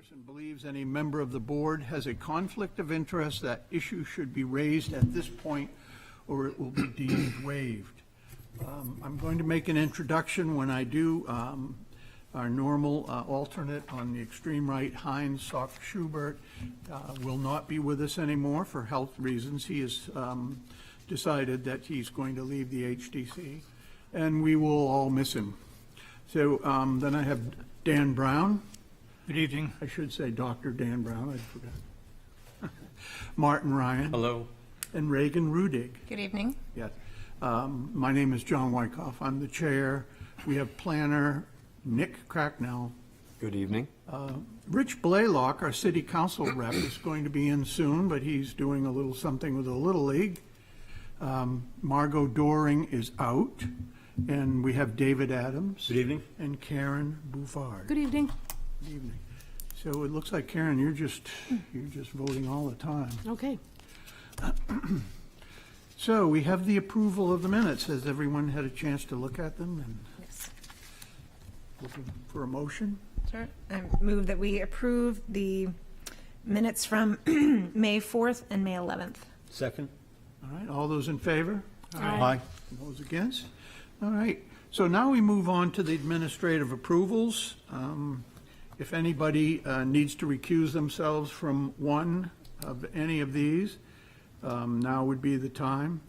chairperson believes any member of the board has a conflict of interest, that issue should be raised at this point or it will be deemed waived. I'm going to make an introduction. When I do, our normal alternate on the extreme right, Heinz Sock Schubert, will not be with us anymore for health reasons. He has decided that he's going to leave the HDC, and we will all miss him. So then I have Dan Brown. Good evening. I should say Dr. Dan Brown, I forgot. Martin Ryan. Hello. And Reagan Rudig. Good evening. Yes. My name is John Wyckoff. I'm the chair. We have planner Nick Cracknell. Good evening. Rich Blaylock, our city council rep, is going to be in soon, but he's doing a little something with the Little League. Margot Doring is out, and we have David Adams. Good evening. And Karen Bouffard. Good evening. Good evening. So it looks like, Karen, you're just voting all the time. Okay. So we have the approval of the minutes. Has everyone had a chance to look at them? And Yes. looking for a motion? Sure. I move that we approve the minutes from May 4th and May 11th. Second. All right, all those in favor? Aye. Those against? All right, so now we move on to the administrative approvals. If anybody needs to recuse themselves from one of any of these, now would be the time.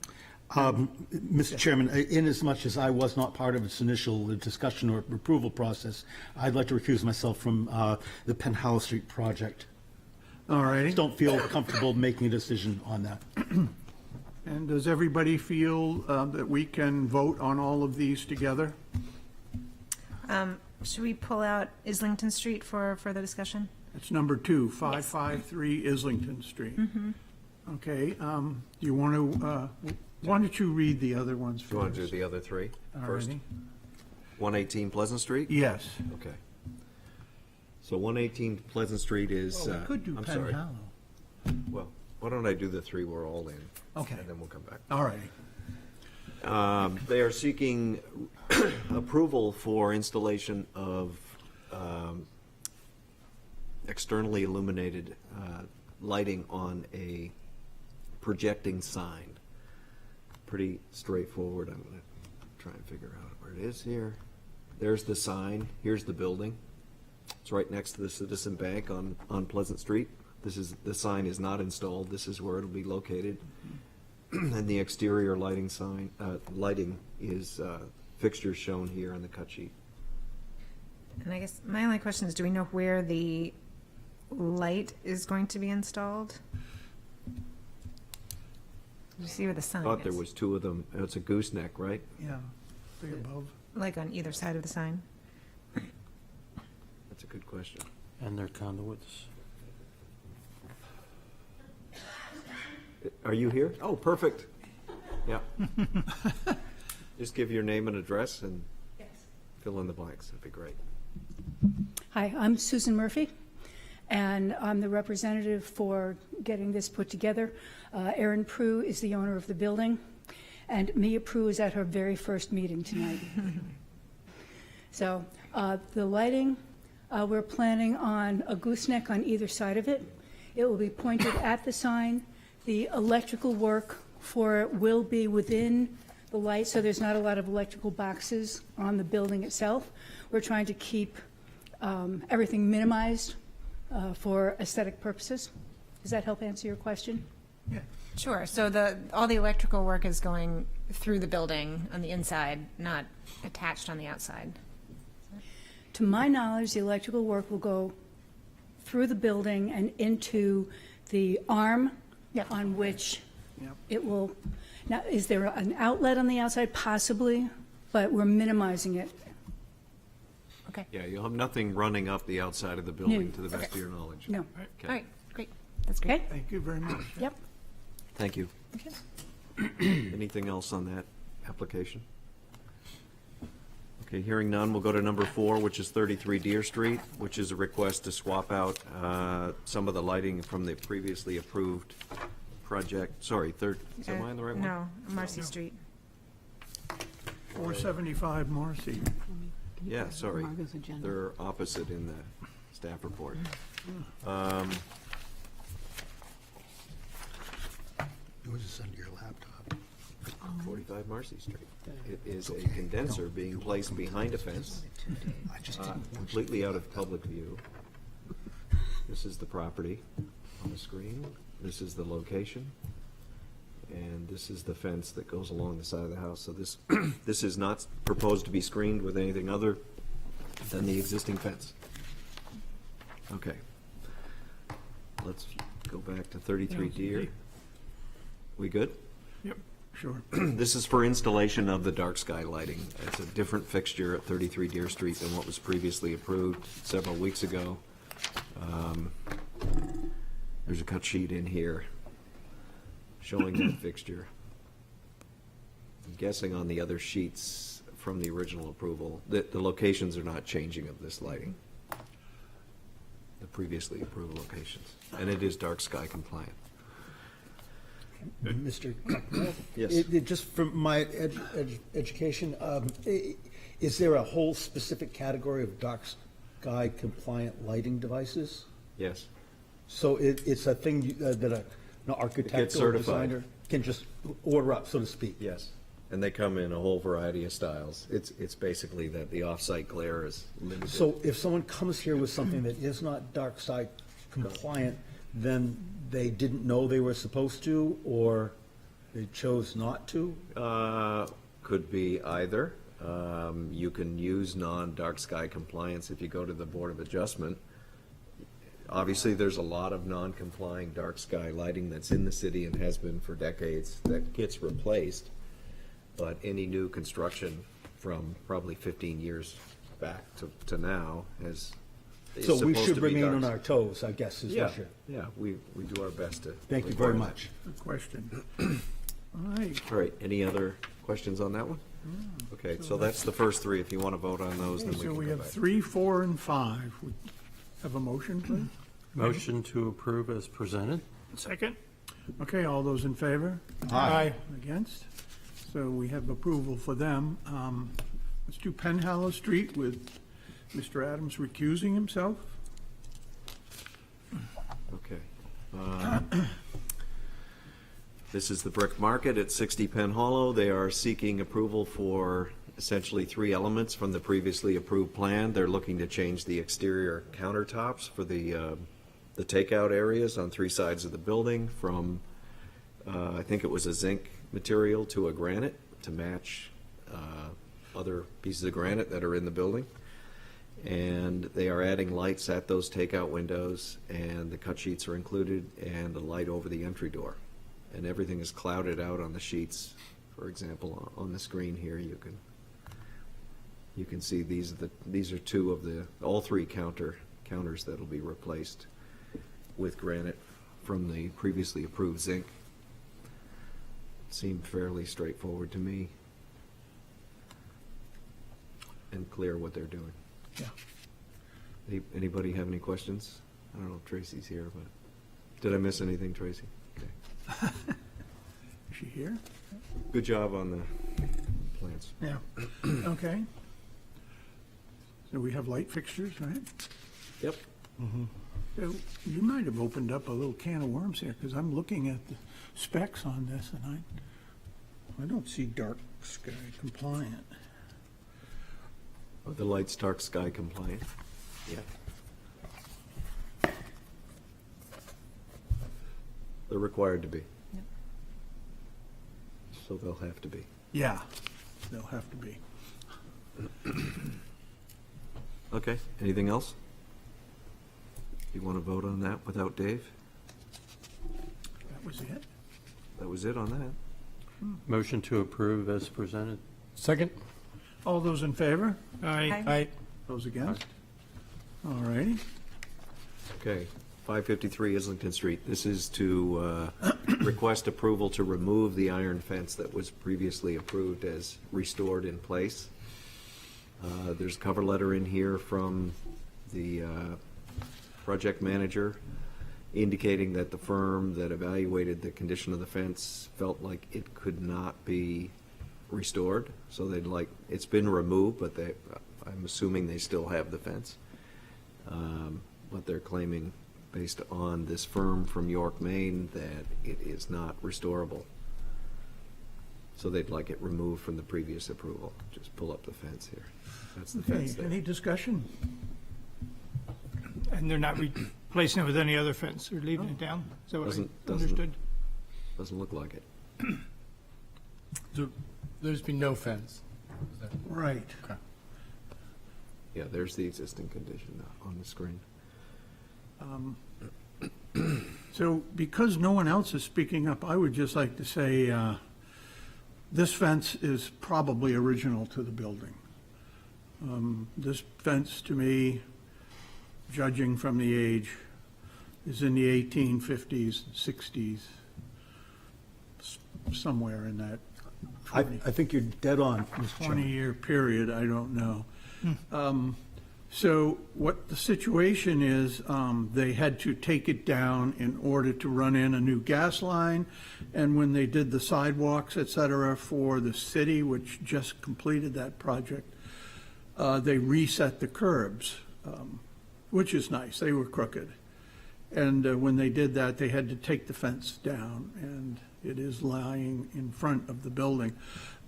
Mr. Chairman, inasmuch as I was not part of its initial discussion or approval process, I'd like to recuse myself from the Penn Howell Street project. All righty. Don't feel comfortable making a decision on that. And does everybody feel that we can vote on all of these together? Should we pull out Islington Street for further discussion? It's number 2, 553 Islington Street. Okay, do you want to, why don't you read the other ones first? Do you want to do the other three first? Alrighty. 118 Pleasant Street? Yes. Okay. So 118 Pleasant Street is, Well, we could do I'm Penn sorry. Hallow. Well, why don't I do the three we're all in? Okay. And then we'll come back. All righty. They are seeking approval for installation of externally illuminated lighting on a projecting sign. Pretty straightforward. I'm going to try and figure out where it is here. There's the sign. Here's the building. It's right next to the Citizen Bank on Pleasant Street. The sign is not installed. This is where it'll be located. And the exterior lighting is fixtures shown here on the cut sheet. And I guess my only question is, do we know where the light is going to be installed? You see where the sign I thought is? there was two of them. It's a gooseneck, right? Yeah, three above. Like on either side of the sign? That's a good question. And their conduits. Are you here? Oh, perfect. Yeah. Just give your name and address and fill in the blanks. That'd be great. Hi, I'm Susan Murphy, and I'm the representative for getting this put together. Erin Prue is the owner of the building, and Mia Prue is at her very first meeting tonight. So the lighting, we're planning on a gooseneck on either side of it. It will be pointed at the sign. The electrical work for it will be within the light, so there's not a lot of electrical boxes on the building itself. We're trying to keep everything minimized for aesthetic purposes. Does that help answer your question? Yeah. Sure. So all the electrical work is going through the building on the inside, not attached on the outside. To my knowledge, the electrical work will go through the building and into the arm on which it will. Now, is there an outlet on the outside? Possibly, but we're minimizing it. Okay. Yeah, you'll have nothing running up the outside of the building, No. to the best of your knowledge. No. Okay. All right. Great. That's great. Okay? Thank you very much. Yep. Thank you. Okay. Anything else on that application? Okay, hearing none, we'll go to number 4, which is 33 Deer Street, which is a request to swap out some of the lighting from the previously approved project. Sorry, am I on the right one? No, Marcy Street. 475 Marcy. Yeah, sorry. Margot's agenda. They're opposite in the staff report. Yours is under your laptop. 45 Marcy Street. It is a condenser being placed behind a fence, I just didn't. completely out of public view. This is the property on the screen. This is the location. And this is the fence that goes along the side of the house. So this, this is not proposed to be screened with anything other than the existing fence. Okay. Let's go back to 33 Deer. We good? Yep, sure. This is for installation of the dark sky lighting. It's a different fixture at 33 Deer Street than what was previously approved several weeks ago. There's a cut sheet in here showing that fixture. I'm guessing on the other sheets from the original approval, that the locations are not changing of this lighting. The previously approved locations. And it is dark sky compliant. Mr. Cockrell? Yes. Just from my education, is there a whole specific category of dark sky compliant lighting devices? Yes. So it's a thing that an architect or certified. designer can just order up, so to speak? Yes, and they come in a whole variety of styles. It's basically that the off-site glare is limited. So if someone comes here with something that is not dark sky compliant, then they didn't know they were supposed to, or they chose not to? Could be either. You can use non-dark sky compliance if you go to the Board of Adjustment. Obviously, there's a lot of non-complying dark sky lighting that's in the city and has been for decades that gets replaced. But any new construction from probably 15 years back to now is So we supposed should to be remain dark on sky. our toes, I guess, is Yeah, what you're... yeah, we do our best to. Thank you very require that. much. Good question. All right, All right, any other questions on that one? Okay, so that's the first three. If you want to vote on those, then we so can we go have back. 3, 4, and 5. We have a motion, please? Motion to approve as presented? Second. Okay, all those in favor? Aye. Against? So we have approval for them. Let's do Penhallow Street with Mr. Adams recusing himself. Okay. This is the Brick Market at 60 Penn Hollow. They are seeking approval for essentially 3 elements from the previously approved plan. They're looking to change the exterior countertops for the takeout areas on 3 sides of the building from, I think it was a zinc material to a granite to match other pieces of granite that are in the building. And they are adding lights at those takeout windows, and the cut sheets are included, and a light over the entry door. And everything is clouded out on the sheets. For example, on the screen here, you can see these are 2 of all 3 counters that'll be replaced with granite from the previously approved zinc. Seemed fairly straightforward to me, and clear what they're doing. Yeah. Anybody have any questions? I don't know if Tracy's here, but did I miss anything, Tracy? Okay. Is she here? Good job on the plans. Yeah. Okay. So we have light fixtures, right? Yep. So you might have opened up a little can of worms here, because I'm looking at the specs on this, and I don't see dark sky compliant. Are the lights dark sky compliant? Yeah. They're required to be. So they'll have to be. Yeah, they'll have to be. Okay, anything else? You want to vote on that without Dave? That was it? That was it on that. Motion to approve as presented? Second? All those in favor? Aye. Aye. Those against? All righty. Okay, 553 Islington Street. This is to request approval to remove the iron fence that was previously approved as restored in place. There's a cover letter in here from the project manager indicating that the firm that evaluated the condition of the fence felt like it could not be restored. So it's been removed, but I'm assuming they still have the fence. what they're claiming based on this firm from York, Maine, that it is not restorable. So they'd like it removed from the previous approval. Just pull up the fence here. That's the Okay, fence there. any discussion? And they're not replacing it with any other fence, they're leaving it down? Is that what I Doesn't- understood? Doesn't look like it. There's been no fence. Is that- Right. Okay. Yeah, there's the existing condition on the screen. So because no one else is speaking up, I would just like to say, this fence is probably original to the building. This fence, to me, judging from the age, is in the 1850s, 60s, somewhere in that I think you're dead on, Mr. Chairman. 20-year period, I don't know. So what the situation is, they had to take it down in order to run in a new gas line, and when they did the sidewalks, et cetera, for the city, which just completed that project, they reset the curbs, which is nice, they were crooked. And when they did that, they had to take the fence down, and it is lying in front of the building.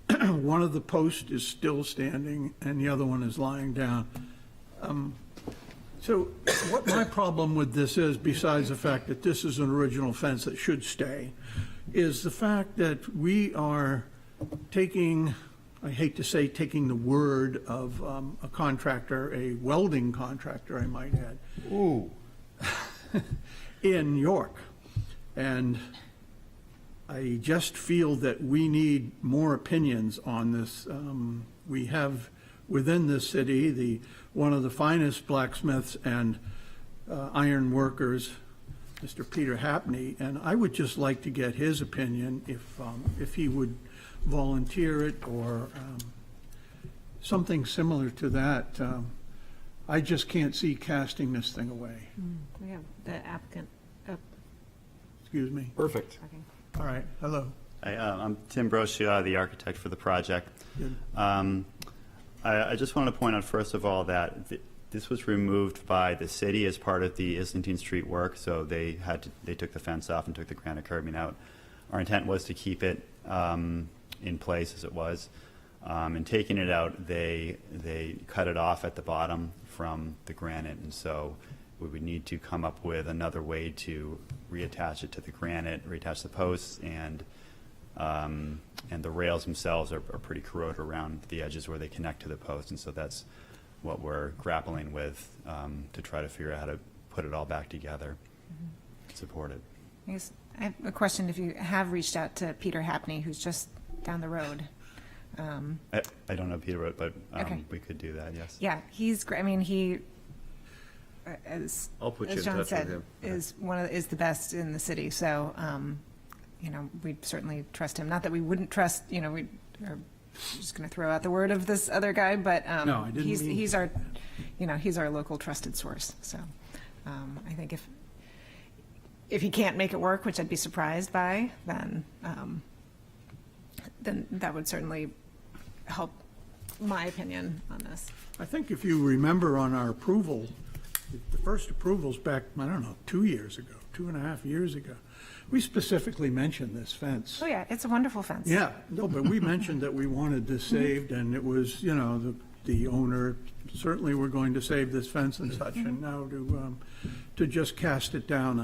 One of the posts is still standing, and the other one is lying down. So what my problem with this is, besides the fact that this is an original fence that should stay, is the fact that we are taking, I hate to say, taking the word of a contractor, a welding contractor, I might add. Ooh. In York. And I just feel that we need more opinions on this. We have within this city one of the finest blacksmiths and iron workers, Mr. Peter Hapney, and I would just like to get his opinion if he would volunteer it or something similar to that. I just can't see casting this thing away. We have the applicant. Excuse me. Perfect. All right, hello. Hi, I'm Tim Brocia, the architect for the project. Good. I just wanted to point out, first of all, that this was removed by the city as part of the Islington Street work, so they took the fence off and took the granite curbing out. Our intent was to keep it in place as it was. In taking it out, they cut it off at the bottom from the granite, and so we would need to come up with another way to reattach it to the granite, reattach the posts, and the rails themselves are pretty corroded around the edges where they connect to the post, and so that's what we're grappling with to try to figure out how to put it all back together, support it. I guess I have a question. If you have reached out to Peter Hapney, who's just down the road. I don't know Peter, but Okay. we could do that, yes. Yeah, he's great. I mean, he, as I'll put you as in John touch with said, him. is the best in the city. So, we certainly trust him. Not that we wouldn't trust. We are just going to throw out the word of this other guy, but No, I didn't mean- he's our, he's our local trusted source. So, I think if he can't make it work, which I'd be surprised by, then that would certainly help my opinion on this. I think if you remember on our approval, the first approvals back, I don't know, 2 years ago, 2.5 years ago, we specifically mentioned this fence. Oh yeah, it's a wonderful fence. Yeah, no, but we mentioned that we wanted this saved, and it was, the owner, certainly we're going to save this fence and such, and now to just cast it down,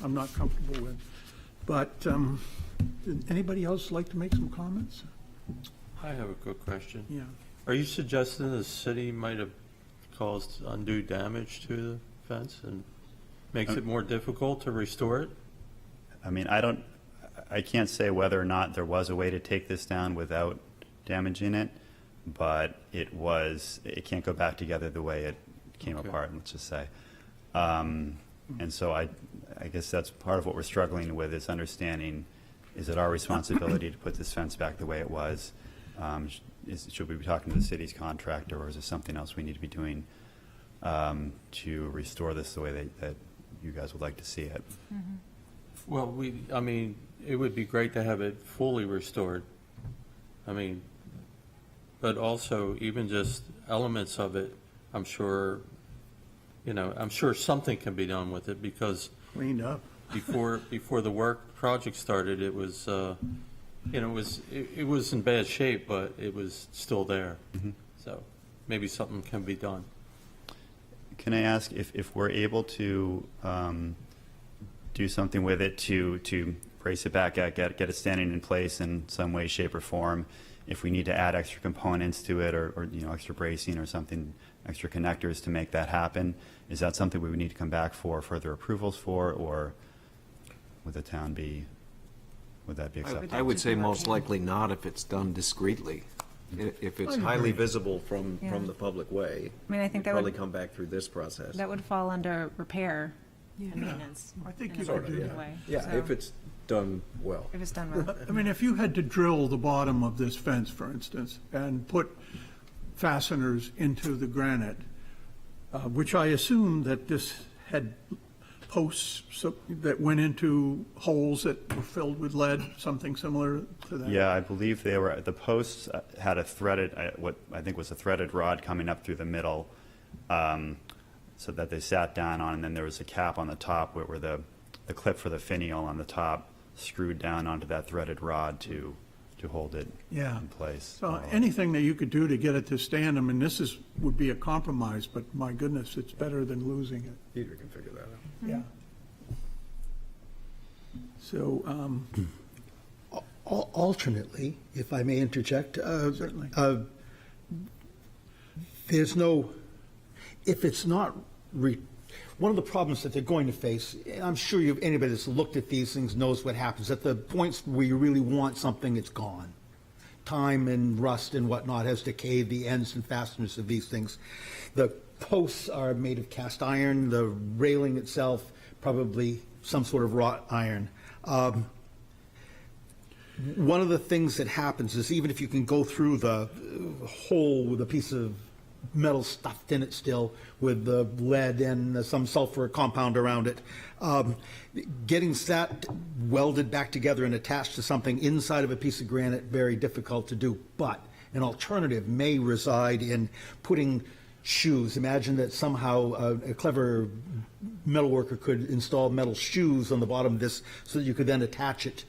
I'm not comfortable with. But, did anybody else like to make some comments? I have a quick question. Yeah. Are you suggesting the city might have caused undue damage to the fence and makes it more difficult to restore it? I mean, I can't say whether or not there was a way to take this down without damaging it, but it can't go back together the way it came Okay. apart, let's just say. And so I guess that's part of what we're struggling with, is understanding, is it our responsibility to put this fence back the way it was? Should we be talking to the city's contractor, or is there something else we need to be doing to restore this the way that you guys would like to see it? Well, it would be great to have it fully restored. But also even just elements of it, I'm sure I'm sure something can be done with it, because Cleaned up. before the project started, it was, it was in bad shape, but it was still there. So maybe something can be done. Can I ask if we're able to do something with it to brace it back out, get it standing in place in some way, shape, or form? If we need to add extra components to it, or extra bracing or something, extra connectors to make that happen, is that something we would need to come back for further approvals for, or would the town would that be acceptable? I would say most likely not if it's done discreetly. If it's highly visible from the public way. I mean, I think that probably would, come back through this process. that would fall under repair and maintenance. I think in you a could do good that. way. Yeah, So, if it's done well. If it's done well. I mean, if you had to drill the bottom of this fence, for instance, and put fasteners into the granite, which I assume that this had posts that went into holes that were filled with lead, something similar to that? Yeah, I believe the posts had a threaded, what I think was a threaded rod coming up through the middle, so that they sat down on, and then there was a cap on the top where the clip for the finial on the top screwed down onto that threaded rod to hold it Yeah. in place. So anything that you could do to get it to stand, I mean, would be a compromise, but my goodness, it's better than losing it. Peter can figure that out. Yeah. So, Alternately, if I may interject. Certainly. There's no, if it's not, one of the problems that they're going to face, and I'm sure anybody that's looked at these things knows what happens. At the points where you really want something, it's gone. Time and rust and whatnot has decayed the ends and fasteners of these things. The posts are made of cast iron, the railing itself probably some sort of wrought iron. One of the things that happens is even if you can go through the hole with a piece of metal stuffed in it still with the lead and some sulfur compound around it, getting that welded back together and attached to something inside of a piece of granite, very difficult to do. But an alternative may reside in putting shoes. Imagine that somehow a clever metal worker could install metal shoes on the bottom of this so that you could then attach it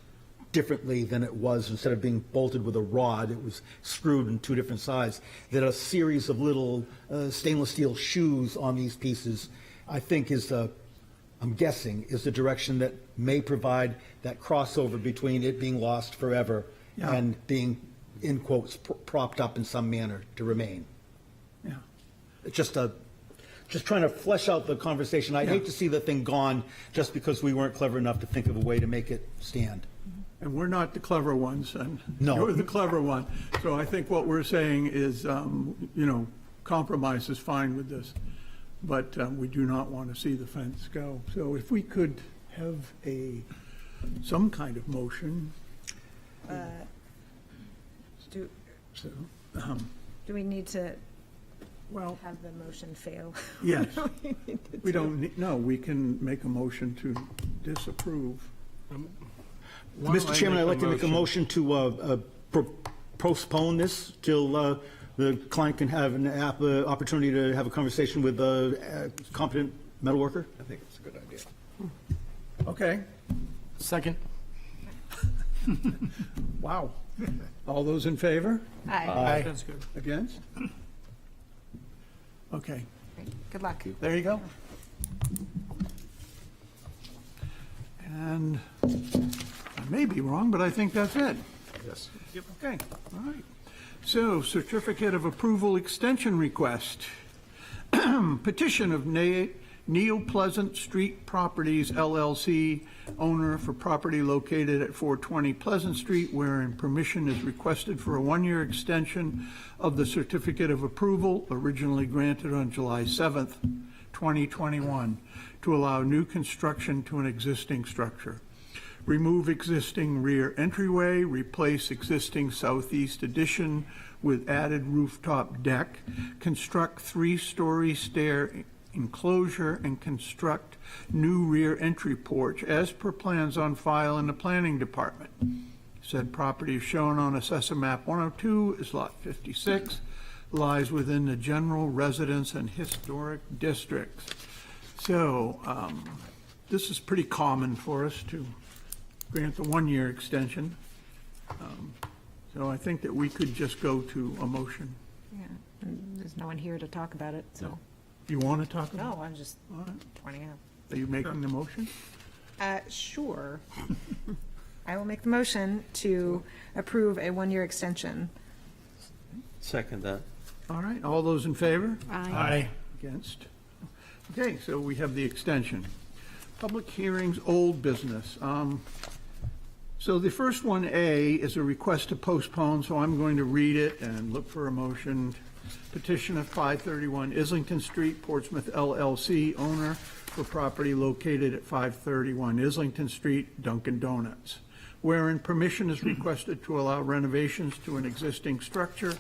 differently than it was. Instead of being bolted with a rod, it was screwed in two different sides. That a series of little stainless steel shoes on these pieces, I think I'm guessing, is the direction that may provide that crossover between it being lost forever Yeah. and being, in quotes, propped up in some manner to remain. yeah. It's just trying to flesh out the conversation. I'd hate to see the thing gone just because we weren't clever enough to think of a way to make it stand. And we're not the clever ones, and No. you're the clever one. So I think what we're saying is, compromise is fine with this, but we do not want to see the fence go. So if we could have some kind of motion, Do, so, do we need to well, have the motion fail? yes. We don't, no, we can make a motion to disapprove. Why don't Mr. I Chairman, I'd like to make a motion to postpone this till the client can have an opportunity to have a conversation with a competent metal worker. I think it's a good idea. Okay, Second. wow. All those in favor? Aye. That's good. Against? Okay, Good luck. there you go. And I may be wrong, but I think that's it. Yes. Okay, all right. So, certificate of approval extension request. Petition of Neil Pleasant Street Properties LLC, owner for property located at 420 Pleasant Street, wherein permission is requested for a one-year extension of the certificate of approval originally granted on July 7th, 2021, to allow new construction to an existing structure. Remove existing rear entryway, replace existing southeast addition with added rooftop deck, construct three-story stair enclosure, and construct new rear entry porch as per plans on file in the planning department. Said property is shown on Assessor Map 102 is Lot 56. lies within the general residence and historic districts. So this is pretty common for us to grant the one-year extension. So I think that we could just go to a motion. Yeah, and there's no one here to talk about it, so. You want to talk about No, I'm just it? All right. pointing out. Are you making the motion? Sure. I will make the motion to approve a one-year extension. Second that. All right, all those in favor? Aye. Against? Okay, so we have the extension. Public hearings, old business. So the first one, A, is a request to postpone, so I'm going to read it and look for a motion. Petition of 531 Islington Street, Portsmouth LLC, owner for property located at 531 Islington Street, Dunkin' Donuts, wherein permission is requested to allow renovations to an existing structure,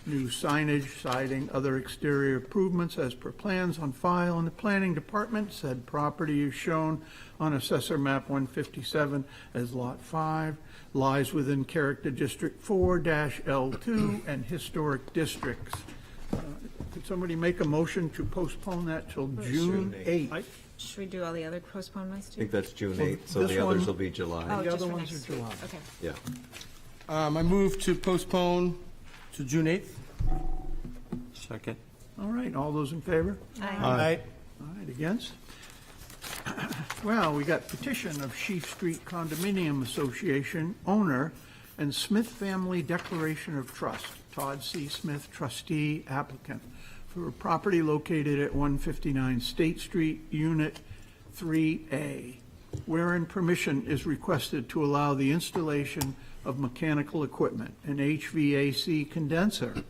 new signage, siding, other exterior improvements as per plans on file in the planning department. Said property is shown on Assessor Map 157 as Lot 5, lies within Character District 4-L2 and Historic Districts. Could somebody make a motion to postpone that till June 8th? Should we do all the other postponements I too? think that's June Well, 8th, so this the others one- will be July. Oh, The just other for ones next are July. week. Okay. Yeah. I move to postpone to June 8th. Second. All right, all those in favor? Aye. All right, against? Well, we got petition of Sheaf Street Condominium Association owner and Smith Family Declaration of Trust, Todd C. Smith trustee applicant, for a property located at 159 State Street, Unit 3A, wherein permission is requested to allow the installation of mechanical equipment, an HVAC condenser,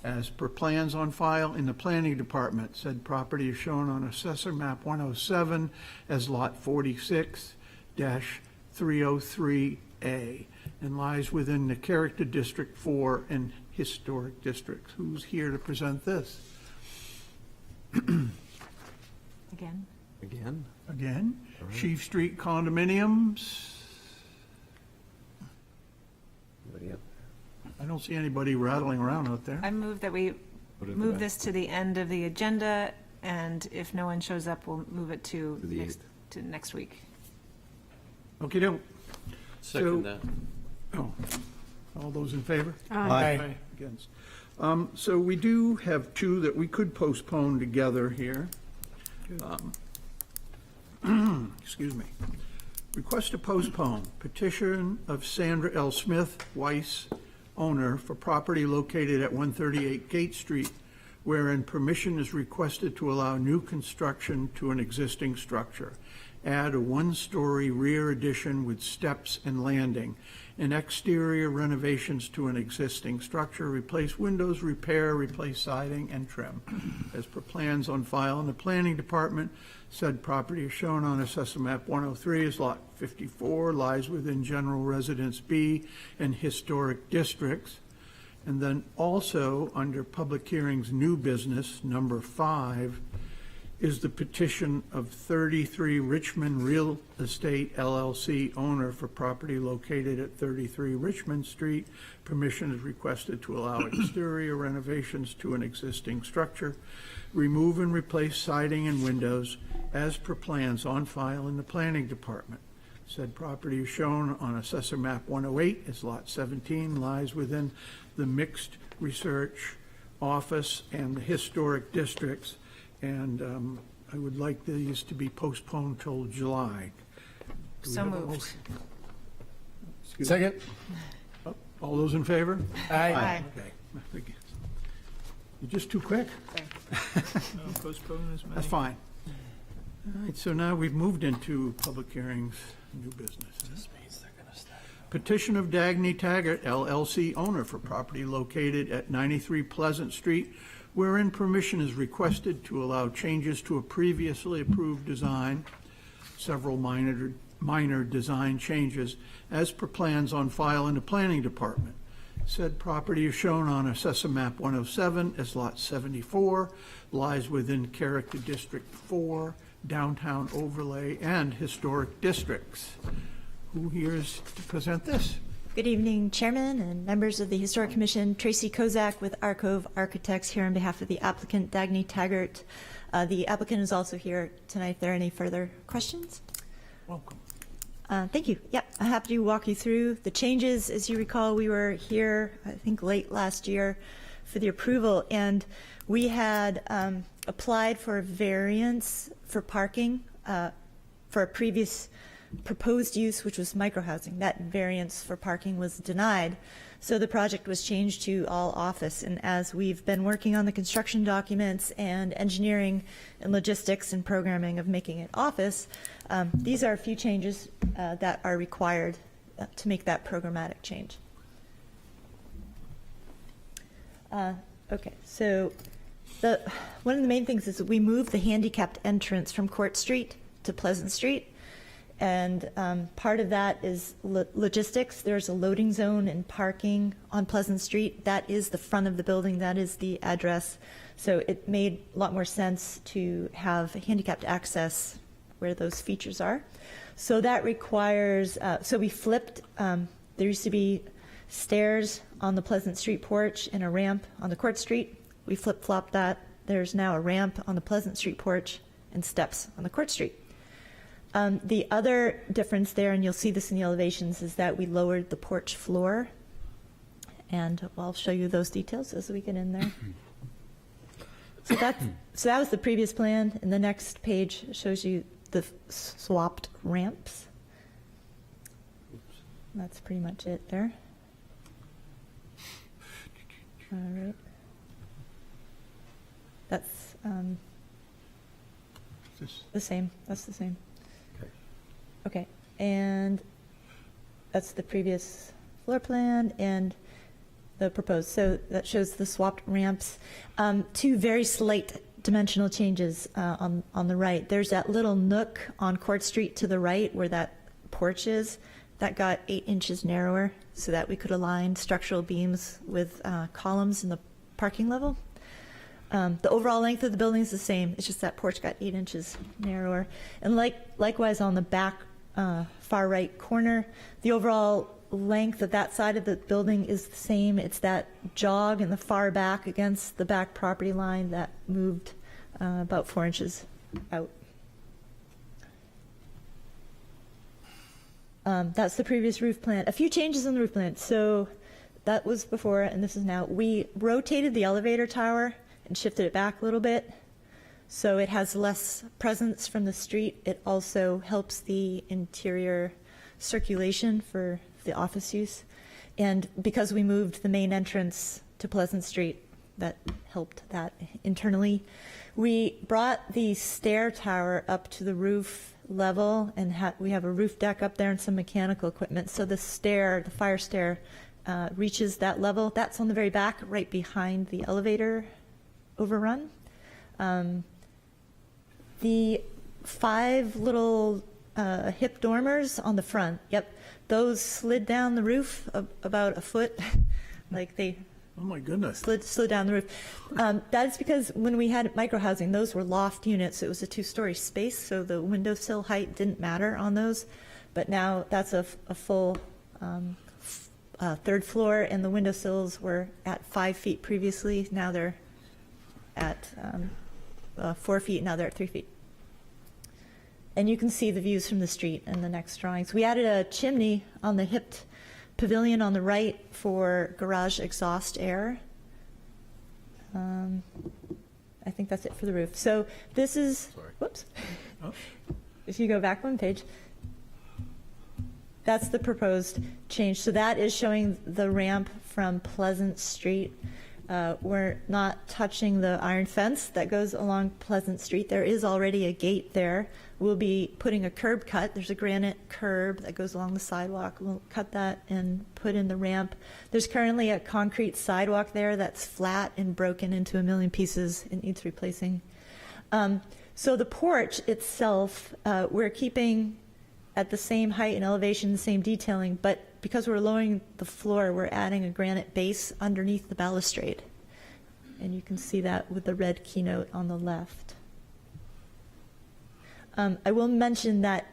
as per plans on file in the planning department. Said property is shown on Assessor Map 107 as Lot 46-303A and lies within the Character District 4 and Historic Districts. Who's here to present this? Again? Again? Again, Sheaf Street Condominiums. Anybody else? I don't see anybody rattling around out there. I move that we Put it move back. this to the end of the agenda, and if no one shows up, we'll move it To the next week. Okay, don't. Second that. Oh, all those in favor? Aye. Against. So we do have two that we could postpone together here. Excuse me. Request to postpone petition of Sandra L. Smith, Weiss, owner, for property located at 138 Gate Street, wherein permission is requested to allow new construction to an existing structure, add a one-story rear addition with steps and landing, and exterior renovations to an existing structure, replace windows, repair, replace siding, and trim. As per plans on file in the planning department, said property is shown on Assessor Map 103 as Lot 54, lies within General Residence B and Historic Districts. And then also, under Public Hearings New Business, number 5, is the petition of 33 Richmond Real Estate LLC, owner, for property located at 33 Richmond Street. Permission is requested to allow exterior renovations to an existing structure, remove and replace siding and windows as per plans on file in the planning department. Said property is shown on Assessor Map 108 as Lot 17, lies within the Mixed Research Office and the Historic Districts, and I would like these to be postponed till July. Do we So have a moved. motion? Excuse me. Second? All those in favor? Aye. Okay. You're just too quick. Postpone as many. That's fine. All right, so now we've moved into public hearings, new business. Petition of Dagny Taggart LLC, owner, for property located at 93 Pleasant Street, wherein permission is requested to allow changes to a previously approved design, several minor design changes, as per plans on file in the planning department. Said property is shown on Assessor Map 107 as Lot 74, lies within Character District 4, Downtown Overlay, and Historic Districts. Who here is to present this? Good evening, Chairman and members of the Historic Commission. Tracy Kozak with Arcove Architects here on behalf of the applicant, Dagny Taggart. The applicant is also here tonight. If there are any further questions? Welcome. Thank you. Yep, I'm happy to walk you through the changes. As you recall, we were here, I think, late last year for the approval, and we had applied for a variance for parking for a previous proposed use, which was microhousing. That variance for parking was denied. So the project was changed to all office. And as we've been working on the construction documents and engineering and logistics and programming of making it office, these are a few changes that are required to make that programmatic change. Okay, so one of the main things is that we moved the handicapped entrance from Court Street to Pleasant Street. And part of that is logistics. There's a loading zone and parking on Pleasant Street. That is the front of the building. That is the address. So it made a lot more sense to have handicapped access where those features are. So that requires, so we flipped, there used to be stairs on the Pleasant Street porch and a ramp on the Court Street. We flip-flopped that. There's now a ramp on the Pleasant Street porch and steps on the Court Street. The other difference there, and you'll see this in the elevations, is that we lowered the porch floor. And I'll show you those details as we get in there. So that was the previous plan, and the next page shows you the swapped ramps. That's pretty much it there. All right. That's the same. That's the same. Okay, and that's the previous floor plan and the proposed. So that shows the swapped ramps. Two very slight dimensional changes on the right. There's that little nook on Court Street to the right where that porch is. That got 8 inches narrower so that we could align structural beams with columns in the parking level. The overall length of the building is the same. It's just that porch got 8 inches narrower. And likewise on the back far right corner, the overall length of that side of the building is the same. It's that jog in the far back against the back property line that moved about 4 inches out. That's the previous roof plan. A few changes in the roof plan. So that was before, and this is now. We rotated the elevator tower and shifted it back a little bit, so it has less presence from the street. It also helps the interior circulation for the office use. And because we moved the main entrance to Pleasant Street, that helped that internally. We brought the stair tower up to the roof level, and we have a roof deck up there and some mechanical equipment. So the stair, the fire stair, reaches that level. That's on the very back, right behind the elevator overrun. The 5 little hip dormers on the front, yep, those slid down the roof about a foot, like they Oh, my goodness. slid down the roof. That is because when we had microhousing, those were loft units. It was a 2-story space, so the windowsill height didn't matter on those. But now that's a full 3rd floor, and the windowsills were at 5 feet previously. Now they're at 4 feet. Now they're at 3 feet. And you can see the views from the street in the next drawings. We added a chimney on the hipped pavilion on the right for garage exhaust air. I think that's it for the roof. So this is, whoops. Oh. If you go back 1 page, that's the proposed change. So that is showing the ramp from Pleasant Street. We're not touching the iron fence that goes along Pleasant Street. There is already a gate there. We'll be putting a curb cut. There's a granite curb that goes along the sidewalk. We'll cut that and put in the ramp. There's currently a concrete sidewalk there that's flat and broken into a million pieces and needs replacing. So the porch itself, we're keeping at the same height and elevation, the same detailing, but because we're lowering the floor, we're adding a granite base underneath the balustrade. And you can see that with the red keynote on the left. I will mention that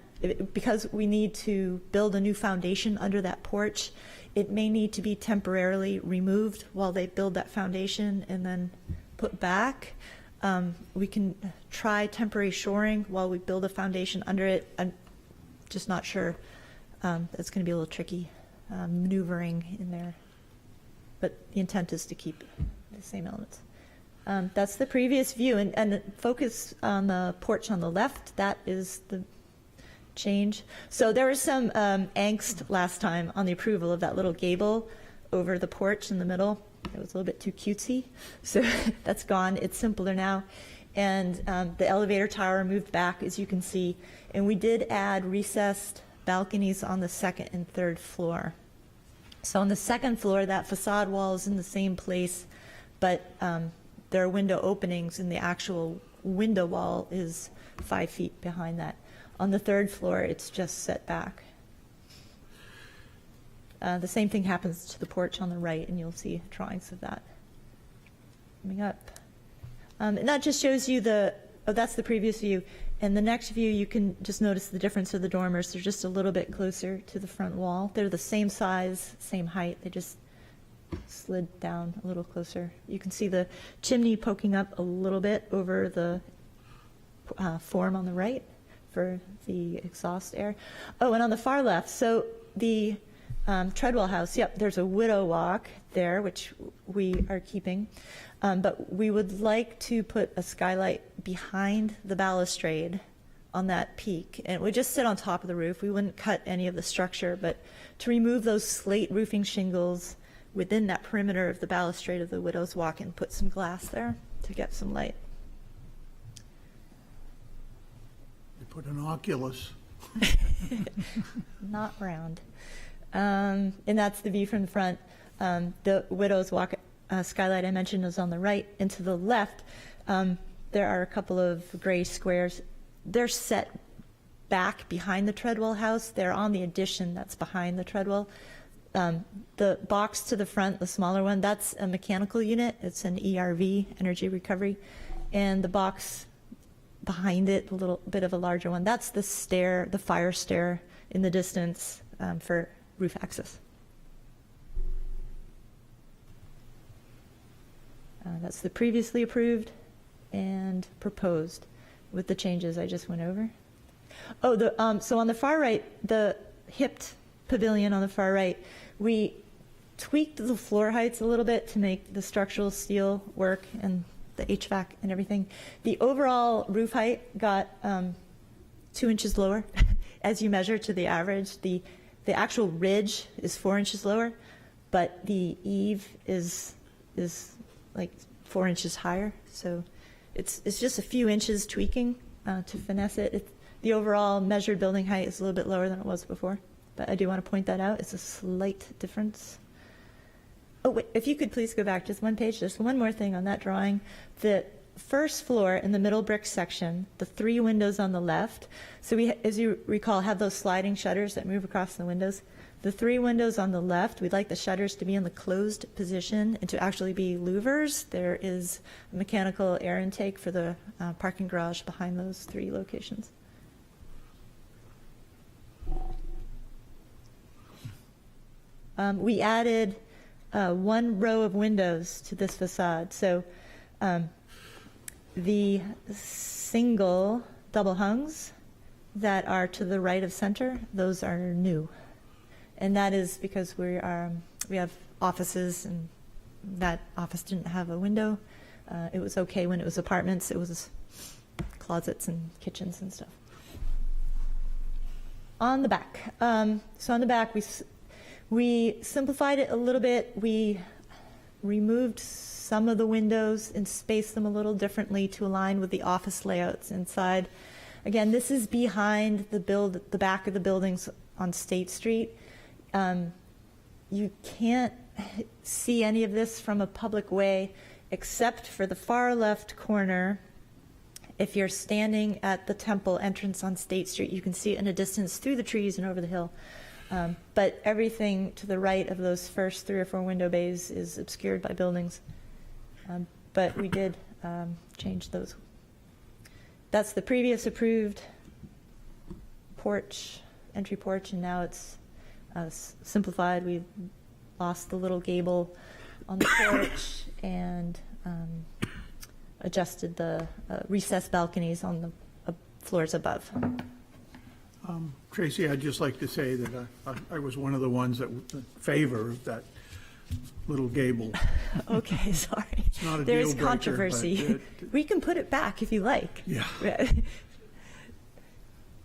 because we need to build a new foundation under that porch, it may need to be temporarily removed while they build that foundation and then put back. We can try temporary shoring while we build a foundation under it. I'm just not sure. It's going to be a little tricky maneuvering in there. But the intent is to keep the same elements. That's the previous view, and focus on the porch on the left. That is the change. So there was some angst last time on the approval of that little gable over the porch in the middle. It was a little bit too cutesy, so that's gone. It's simpler now. And the elevator tower moved back, as you can see. And we did add recessed balconies on the second and third floor. So on the second floor, that facade wall is in the same place, but there are window openings, and the actual window wall is 5 feet behind that. On the third floor, it's just set back. The same thing happens to the porch on the right, and you'll see drawings of that coming up. And that just shows you that's the previous view. And the next view, you can just notice the difference of the dormers. They're just a little bit closer to the front wall. They're the same size, same height. They just slid down a little closer. You can see the chimney poking up a little bit over the form on the right for the exhaust air. Oh, and on the far left, so the Treadwell house, yep, there's a widow walk there, which we are keeping. But we would like to put a skylight behind the balustrade on that peak. And it would just sit on top of the roof. We wouldn't cut any of the structure, but to remove those slate roofing shingles within that perimeter of the balustrade of the widow's walk and put some glass there to get some light. You put an oculus. Not round. And that's the view from the front. The widow's walk skylight I mentioned is on the right, and to the left, there are a couple of gray squares. They're set back behind the Treadwell house. They're on the addition that's behind the Treadwell. The box to the front, the smaller one, that's a mechanical unit. It's an ERV, energy recovery. And the box behind it, a little bit of a larger one, that's the stair, the fire stair in the distance for roof access. That's the previously approved and proposed with the changes I just went over. Oh, so on the far right, the hipped pavilion on the far right, we tweaked the floor heights a little bit to make the structural steel work and the HVAC and everything. The overall roof height got 2 inches lower as you measure to the average. The actual ridge is 4 inches lower, but the eave is like 4 inches higher. So it's just a few inches tweaking to finesse it. The overall measured building height is a little bit lower than it was before, but I do want to point that out. It's a slight difference. Oh, wait, if you could please go back just one page. There's one more thing on that drawing. The first floor in the middle brick section, the 3 windows on the left. So we, as you recall, have those sliding shutters that move across the windows. The 3 windows on the left, we'd like the shutters to be in the closed position and to actually be louvers. There is a mechanical air intake for the parking garage behind those 3 locations. We added 1 row of windows to this facade. So the single double hungs that are to the right of center, those are new. And that is because we have offices, and that office didn't have a window. It was okay when it was apartments. It was closets and kitchens and stuff. On the back. So on the back, we simplified it a little bit. We removed some of the windows and spaced them a little differently to align with the office layouts inside. Again, this is behind the back of the buildings on State Street. You can't see any of this from a public way except for the far left corner. If you're standing at the temple entrance on State Street, you can see it in a distance through the trees and over the hill. But everything to the right of those first 3 or 4 window bays is obscured by buildings. But we did change those. That's the previous approved porch, entry porch, and now it's simplified. We lost the little gable on the porch and adjusted the recessed balconies on the floors above. Tracy, I'd just like to say that I was one of the ones that would favor of that little gable. Okay, sorry. It's not a There's deal breaker, controversy. but We can put it back if you like. Yeah.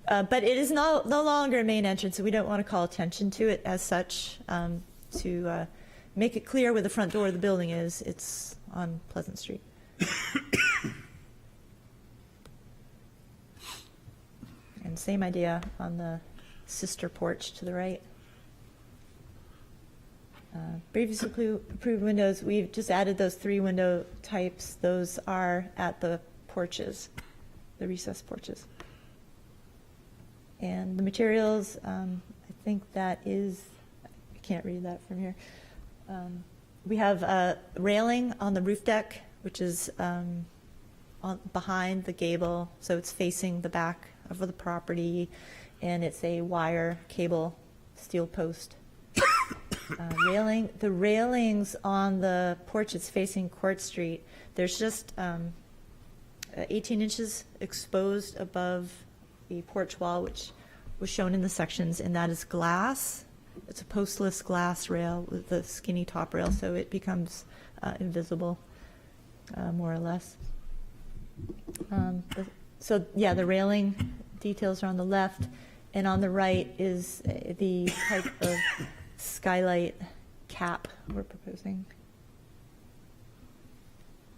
But it is no longer a main entrance, so we don't want to call attention to it as such. To make it clear where the front door of the building is, it's on Pleasant Street. And same idea on the sister porch to the right. Previously approved windows, we've just added those 3 window types. Those are at the porches, the recessed porches. And the materials, I think that is, I can't read that from here. We have a railing on the roof deck, which is behind the gable, so it's facing the back of the property, and it's a wire cable steel post. Railing. The railings on the porch is facing Court Street. There's just 18 inches exposed above the porch wall, which was shown in the sections, and that is glass. It's a postless glass rail with a skinny top rail, so it becomes invisible, more or less. So yeah, the railing details are on the left, and on the right is the type of skylight cap we're proposing.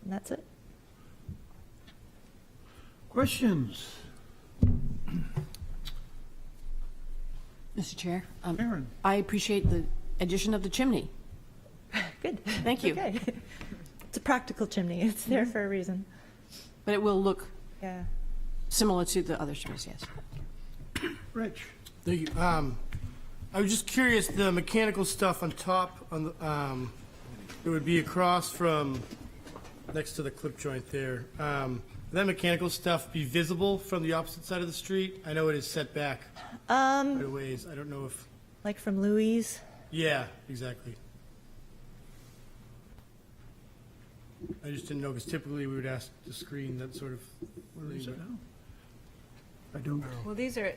And that's it. questions? Mr. Chair, Aaron? I appreciate the addition of the chimney. Good. Thank you. Okay. It's a practical chimney. It's there for a reason. But it will look Yeah. similar to the other chimneys, yes. Rich? Thank you. I was just curious, the mechanical stuff on top, on the, it would be across from, next to the clip joint there. Would that mechanical stuff be visible from the opposite side of the street? I know it is set back quite a ways. I don't know if, Like from Louise. yeah, exactly. I just didn't know, because typically we would ask to screen that sort of Where is thing. it now? I don't know. Well, these are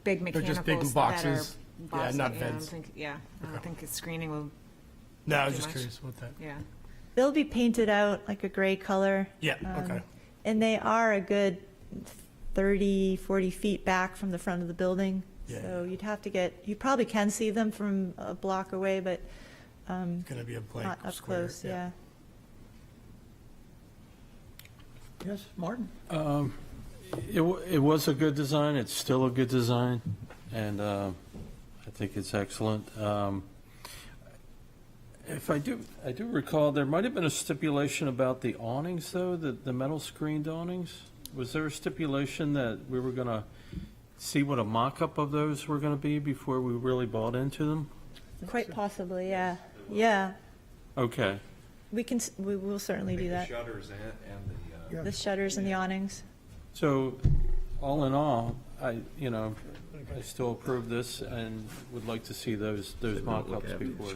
big They're just big mechanicals that are boxes. Yeah, boxed, not I don't vents. think, I don't think the screening will, No, I was Too just much. curious about that. yeah. They'll be painted out like a gray color. Yeah, okay. And they are a good 30, 40 feet back from the front of the building. Yeah, So you'd have to you probably can see them from a block away, but It's gonna be a blank not up square. close, yeah. Yes, Martin? It was a good design, it's still a good design, and I think it's excellent. If I do recall, there might have been a stipulation about the awnings, though, the metal screened awnings. Was there a stipulation that we were going to see what a mock-up of those were going to be before we really bought into them? Quite possibly, yeah. Yeah, Okay. we will certainly do that. Shutters and the. The shutters and the awnings. So, all in all, I still approve this and would like to see those mock-ups before.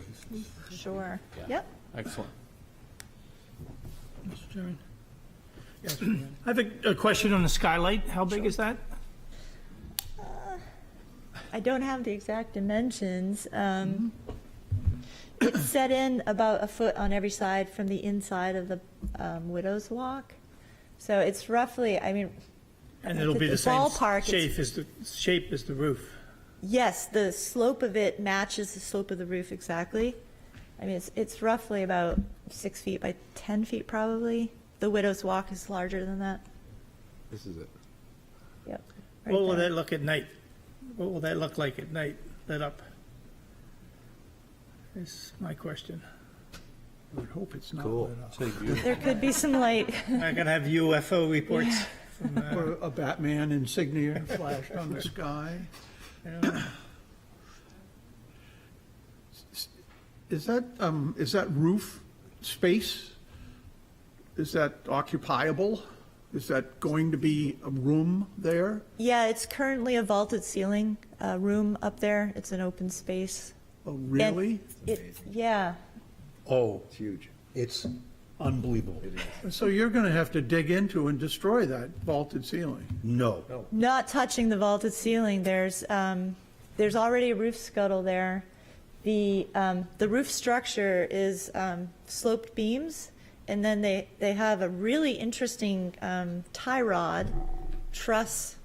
Sure. Yeah. Yep. Excellent. Mr. Chairman? Yes, I have a question on the skylight. How big is that? I don't have the exact dimensions. It's set in about a foot on every side from the inside of the Widow's Walk. So it's roughly, I mean, And it'll be The the same ballpark, shape as the roof. yes, the slope of it matches the slope of the roof exactly. I mean, it's roughly about 6 feet by 10 feet probably. The Widow's Walk is larger than that. This is it. Yep. right What will there. that look at night? What will that look like at night, lit up? Is my question. I would hope it's not Cool. lit up. Say beautiful. There could be some light. I'm gonna have UFO reports from, Or a Batman insignia flashed on the sky. Is that roof space, is that occupiable? Is that going to be a room there? Yeah, it's currently a vaulted ceiling room up there. It's an open space. Oh, And really? Yeah. Oh, It's huge. it's unbelievable. So you're going to have to dig into and destroy that vaulted ceiling? No. Not touching the vaulted ceiling. There's already a roof scuttle there. The roof structure is sloped beams, and then they have a really interesting tie rod truss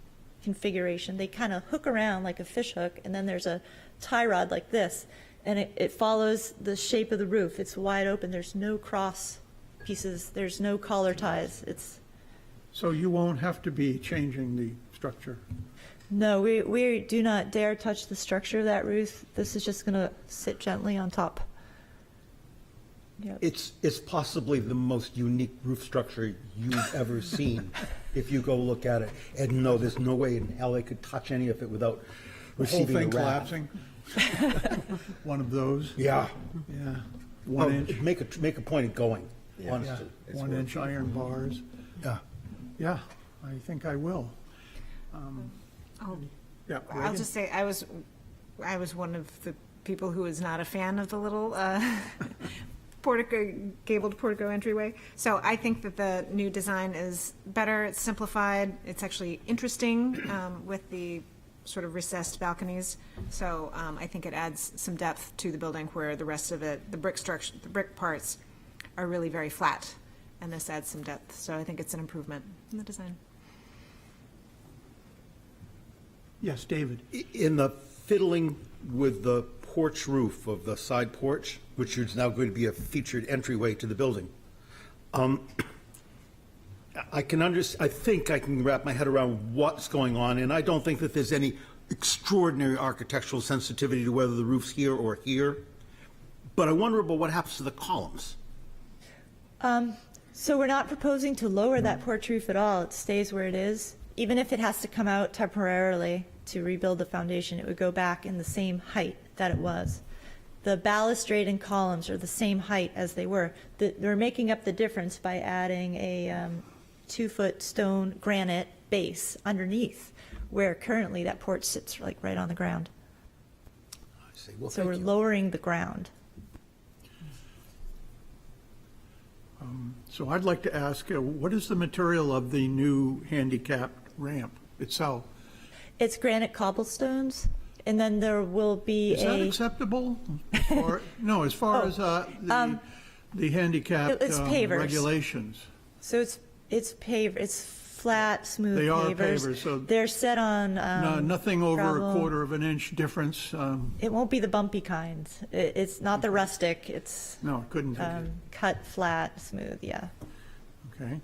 configuration. They kind of hook around like a fish hook, and then there's a tie rod like this, and it follows the shape of the roof. It's wide open. There's no cross pieces. There's no collar ties. It's So you won't have to be changing the structure? No, we do not dare touch the structure of that roof. This is just going to sit gently on top. Yep. It's possibly the most unique roof structure you've ever seen, if you go look at it. And no, there's no way in hell they could touch any of it without The whole receiving a thing wrap. collapsing? One of those? Yeah. Yeah. Well, 1 inch? make a point of going, Yeah, honestly. 1 inch iron bars. Yeah. Yeah, I think I will. Yeah, I'll Reagan? just say, I was one of the people who was not a fan of the little portico, gabled portico entryway. So I think that the new design is better, it's simplified, it's actually interesting with the sort of recessed balconies. So I think it adds some depth to the building where the rest of it, the brick structure, the brick parts are really very flat. And this adds some depth. So I think it's an improvement in the design. Yes, David? In the fiddling with the porch roof of the side porch, which is now going to be a featured entryway to the building, I think I can wrap my head around what's going on, and I don't think that there's any extraordinary architectural sensitivity to whether the roof's here or here. But I wonder about what happens to the columns. So we're not proposing to lower that porch roof at all. It stays where it is. Even if it has to come out temporarily to rebuild the foundation, it would go back in the same height that it was. The balustrade and columns are the same height as they were. They're making up the difference by adding a 2-foot stone granite base underneath, where currently that porch sits like right on the ground. I say, well, So thank we're you. lowering the ground. So I'd like to ask, what is the material of the new handicapped ramp itself? It's granite cobblestones, and then there will be Is that acceptable? Or, no, as far as the handicapped it's pavers. regulations? So it's it's flat, smooth They are pavers. pavers, so- They're set on No, nothing over gravel. a quarter of an inch difference? It won't be the bumpy kind. It's not the rustic. It's No, it couldn't be. cut, flat, smooth, yeah. Okay.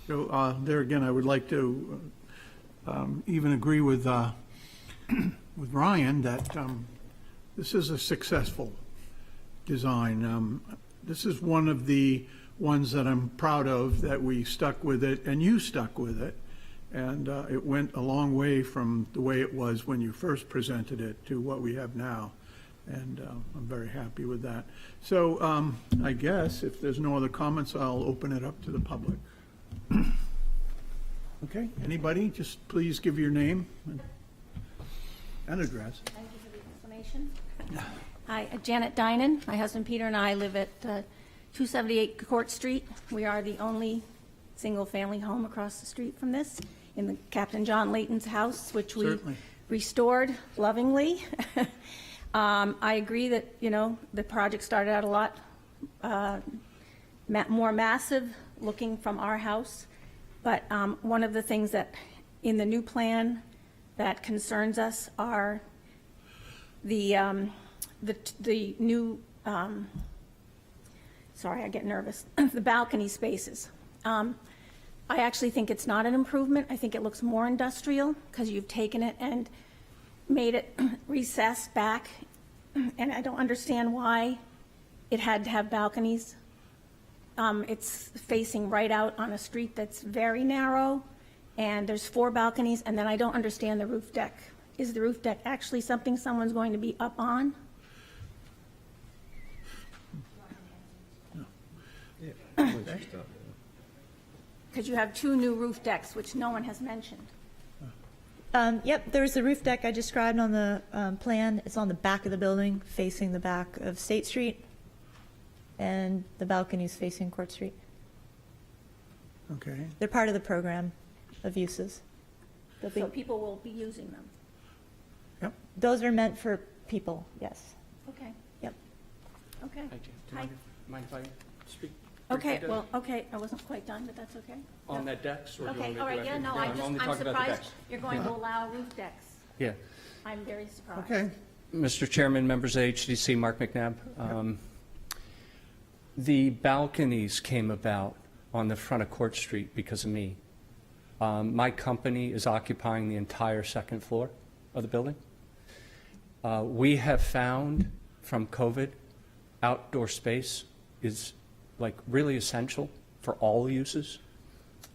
So there again, I would like to even agree with Ryan that this is a successful design. This is one of the ones that I'm proud of, that we stuck with it, and you stuck with it. And it went a long way from the way it was when you first presented it to what we have now. And I'm very happy with that. So I guess if there's no other comments, I'll open it up to the public. Okay, anybody? Just please give your name and address. Thank you for the information. Hi, Janet Dinan. My husband Peter and I live at 278 Court Street. We are the only single-family home across the street from this, in the Captain John Layton's house, which we Certainly. restored lovingly. I agree that, you know, the project started out a lot more massive looking from our house. But one of the things that in the new plan that concerns us are the new, sorry, I get nervous, the balcony spaces. I actually think it's not an improvement. I think it looks more industrial because you've taken it and made it recessed back. And I don't understand why it had to have balconies. It's facing right out on a street that's very narrow, and there's 4 balconies, and then I don't understand the roof deck. Is the roof deck actually something someone's going to be up on? Because you have 2 new roof decks, which no one has mentioned. Yep, there's the roof deck I described on the plan. It's on the back of the building, facing the back of State Street, and the balconies facing Court Street. Okay. They're part of the program of uses. They'll be- So people will be using them. Yep. Those are meant for people, yes. Okay, Yep. okay. I do. Do you Hi. mind if I speak? Okay, briefly, well, okay, I wasn't quite done, but that's okay. On that decks, or do you want me Okay, to all do right, yeah, everything? no, I'm only I'm talking about the surprised decks. you're going to allow roof decks. Yeah. I'm very surprised. Okay. Mr. Chairman, members of HDC, Mark McNabb. The balconies came about on the front of Court Street because of me. My company is occupying the entire second floor of the building. We have found from COVID, outdoor space is like really essential for all uses.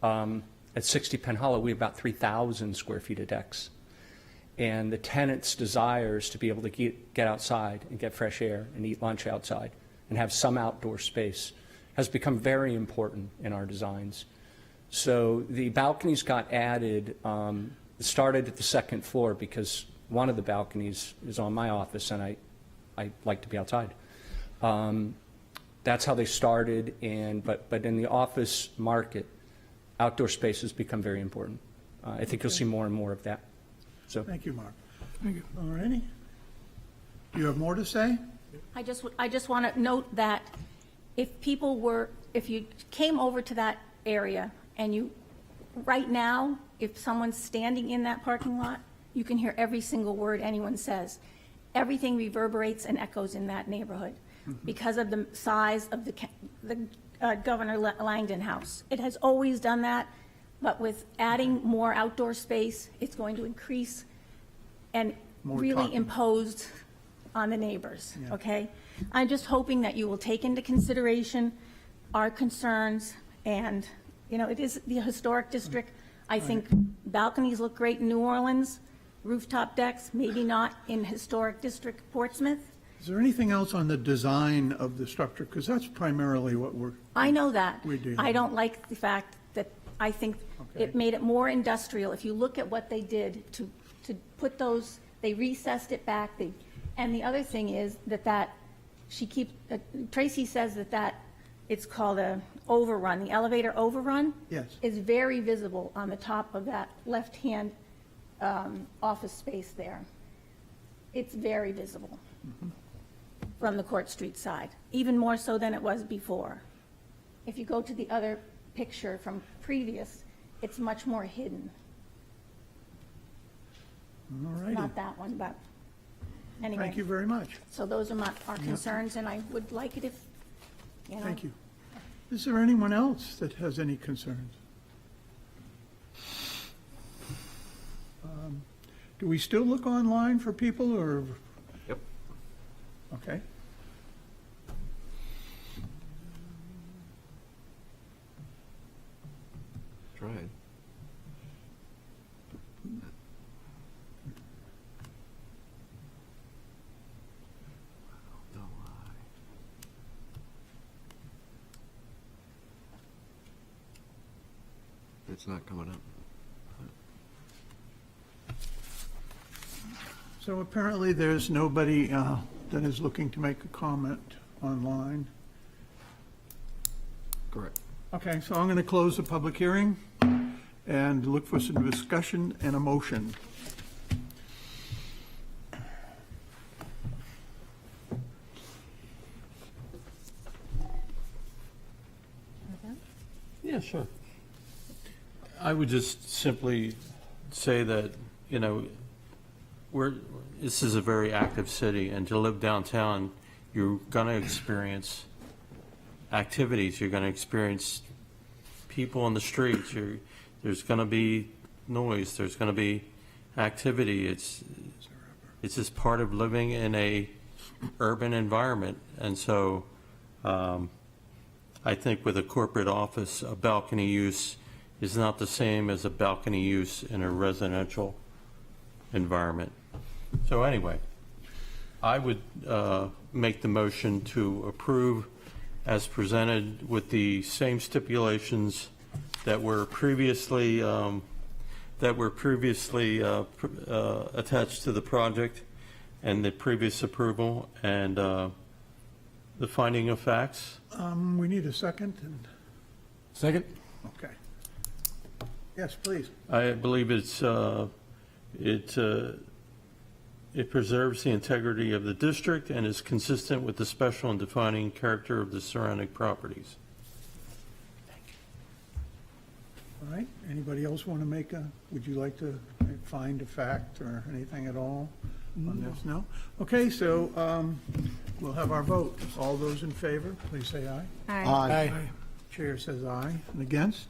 At 60 Penn Hollow, we have about 3,000 square feet of decks. And the tenants' desires to be able to get outside and get fresh air and eat lunch outside and have some outdoor space has become very important in our designs. So the balconies got added, it started at the second floor because one of the balconies is on my office and I like to be outside. That's how they started, but in the office market, outdoor space has become very important. I think you'll see more and more of that. So, Thank you, Mark. Thank you. All righty. Do you have more to say? I just want to note that if you came over to that area and right now, if someone's standing in that parking lot, you can hear every single word anyone says. Everything reverberates and echoes in that neighborhood because of the size of the Governor Langdon House. It has always done that, but with adding more outdoor space, it's going to increase and More really talking. imposed on the neighbors, Yeah. okay? I'm just hoping that you will take into consideration our concerns, and, it is the historic district. I think balconies look great in New Orleans, rooftop decks, maybe not in historic district Portsmouth. Is there anything else on the design of the structure? Because that's primarily what I know that. We do. I don't like the fact that, I think Okay. it made it more industrial. If you look at what they did to put those, they recessed it back, and the other thing is that Tracy says that it's called a overrun, the elevator overrun. Yes. Is very visible on the top of that left-hand office space there. It's very visible from the Court Street side, even more so than it was before. If you go to the other picture from previous, it's much more hidden. All righty. Not that one, but anyway. Thank you very much. So those are our concerns, and I would like it if, Thank you. Is there anyone else that has any concerns? Do we still look online for people, or? Yep. Okay. Tried. No lie. It's not coming up. So apparently there's nobody that is looking to make a comment online. Correct. Okay, so I'm going to close the public hearing and look for some discussion and a motion. Yeah, sure. I would just simply say that, this is a very active city, and to live downtown, you're going to experience activities, you're going to experience people on the streets, there's going to be noise, there's going to be activity. It's just part of living in a urban environment, and so I think with a corporate office, a balcony use is not the same as a balcony use in a residential environment. So anyway, I would make the motion to approve as presented with the same stipulations that were previously attached to the project and the previous approval, and the finding of facts. We need a second, and, Second? okay. Yes, please. I believe it preserves the integrity of the district and is consistent with the special and defining character of the surrounding properties. All right, anybody else want to would you like to find a fact or anything at all on this? No? Okay, so we'll have our vote. All those in favor, please say aye. Aye. Chair says aye. And against?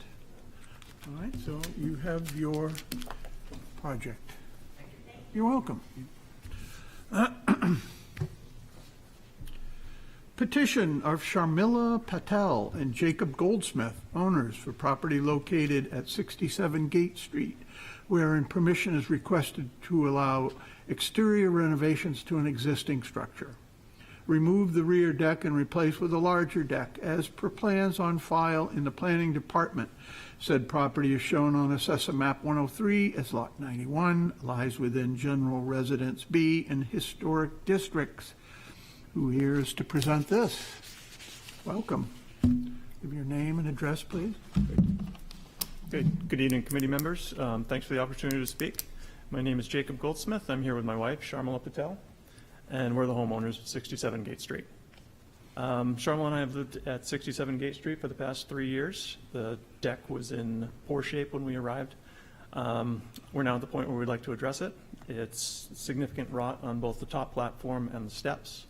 All right, so you have your project. You're welcome. Petition of Sharmila Patel and Jacob Goldsmith, owners, for property located at 67 Gate Street, wherein permission is requested to allow exterior renovations to an existing structure. Remove the rear deck and replace with a larger deck, as per plans on file in the planning department. Said property is shown on Assessor Map 103 as Lot 91, lies within General Residence B and Historic Districts. Who here is to present this? Welcome. Give your name and address, please. Good evening, committee members. Thanks for the opportunity to speak. My name is Jacob Goldsmith. I'm here with my wife, Sharmila Patel, and we're the homeowners of 67 Gate Street. Sharmila and I have lived at 67 Gate Street for the past 3 years. The deck was in poor shape when we arrived. We're now at the point where we'd like to address it. It's significant rot on both the top platform and the steps.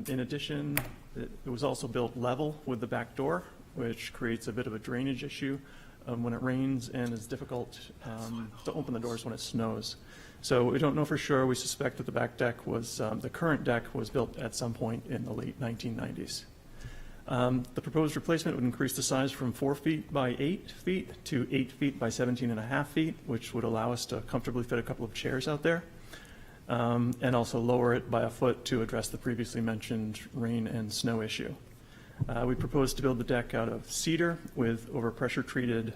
In addition, it was also built level with the back door, which creates a bit of a drainage issue when it rains, and is difficult to open the doors when it snows. So we don't know for sure. We suspect that the back deck was, the current deck was built at some point in the late 1990s. The proposed replacement would increase the size from 4 feet by 8 feet to 8 feet by 17.5 feet, which would allow us to comfortably fit a couple of chairs out there. And also lower it by a foot to address the previously mentioned rain and snow issue. We propose to build the deck out of cedar with overpressure treated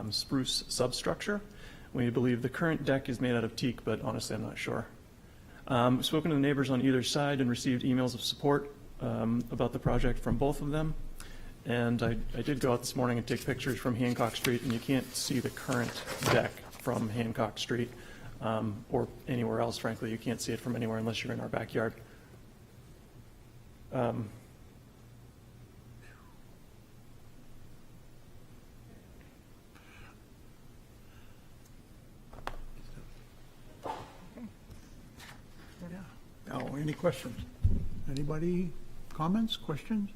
spruce substructure. We believe the current deck is made out of teak, but honestly, I'm not sure. We've spoken to the neighbors on either side and received emails of support about the project from both of them. And I did go out this morning and take pictures from Hancock Street, and you can't see the current deck from Hancock Street. Or anywhere else, frankly. You can't see it from anywhere unless you're in our backyard. Oh, any questions? Anybody, comments, questions?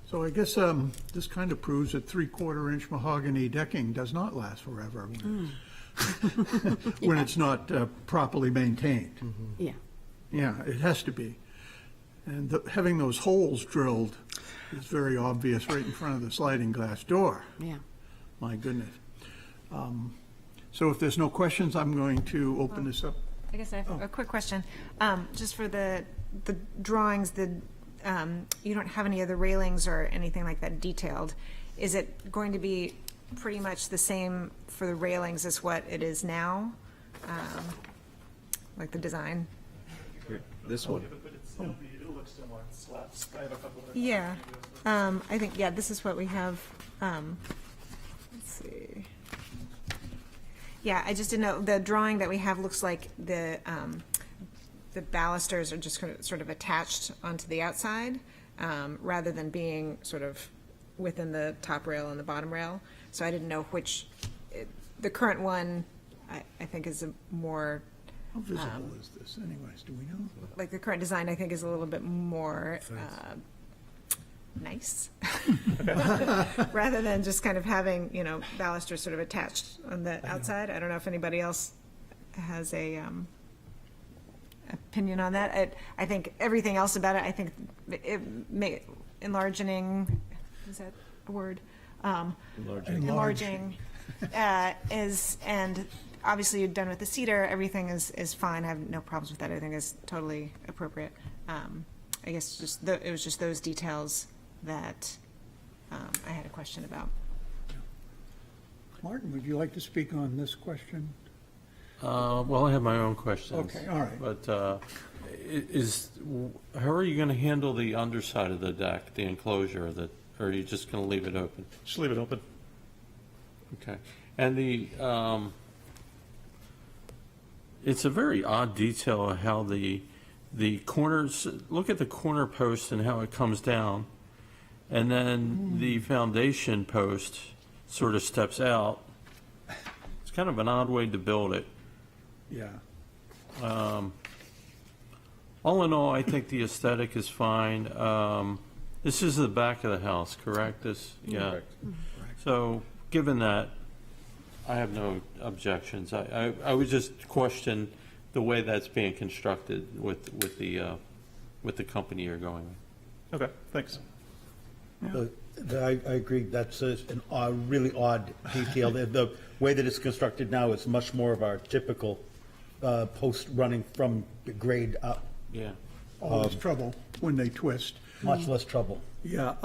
So I guess this kind of proves that 3/4-inch mahogany decking does not last forever when it's not properly maintained. Yeah. Yeah, it has to be. And having those holes drilled is very obvious right in front of the sliding glass door. Yeah. My goodness. So if there's no questions, I'm going to open this up. I guess I have a quick question. Just for the drawings, you don't have any of the railings or anything like that detailed. Is it going to be pretty much the same for the railings as what it is now? Like the design? This one. It'll look similar. Slats. I have a couple of. Yeah. I think, yeah, this is what we have. Let's see. Yeah, I just didn't know, the drawing that we have looks like the balusters are just sort of attached onto the outside, rather than being sort of within the top rail and the bottom rail. So I didn't know which, the current one, I think is a more, How visible is this anyways, do we know? like the current design, I think is a little bit more nice. Rather than just kind of having, balusters sort of attached on the outside. I don't know if anybody else has a opinion on that. I think everything else about it, I think enlarging, is that a word? Enlarging is, and obviously you're done with the cedar, everything is fine. I have no problems with that. I think it's totally appropriate. I guess just, it was just those details that I had a question about. Martin, would you like to speak on this question? Well, I have my own questions. Okay, all right. But how are you going to handle the underside of the deck, the enclosure, or are you just going to leave it open? Just leave it open. Okay. And it's a very odd detail of how the corners, look at the corner post and how it comes down, and then the foundation post sort of steps out. It's kind of an odd way to build it. Yeah. All in all, I think the aesthetic is fine. This is the back of the house, correct? Yeah. So, given that, I have no objections. I would just question the way that's being constructed with the company you're going with. Okay, thanks. I agree, that's a really odd detail. The way that it's constructed now is much more of our typical post running from the grade up, Yeah. Always trouble when they twist. much less trouble. Yeah,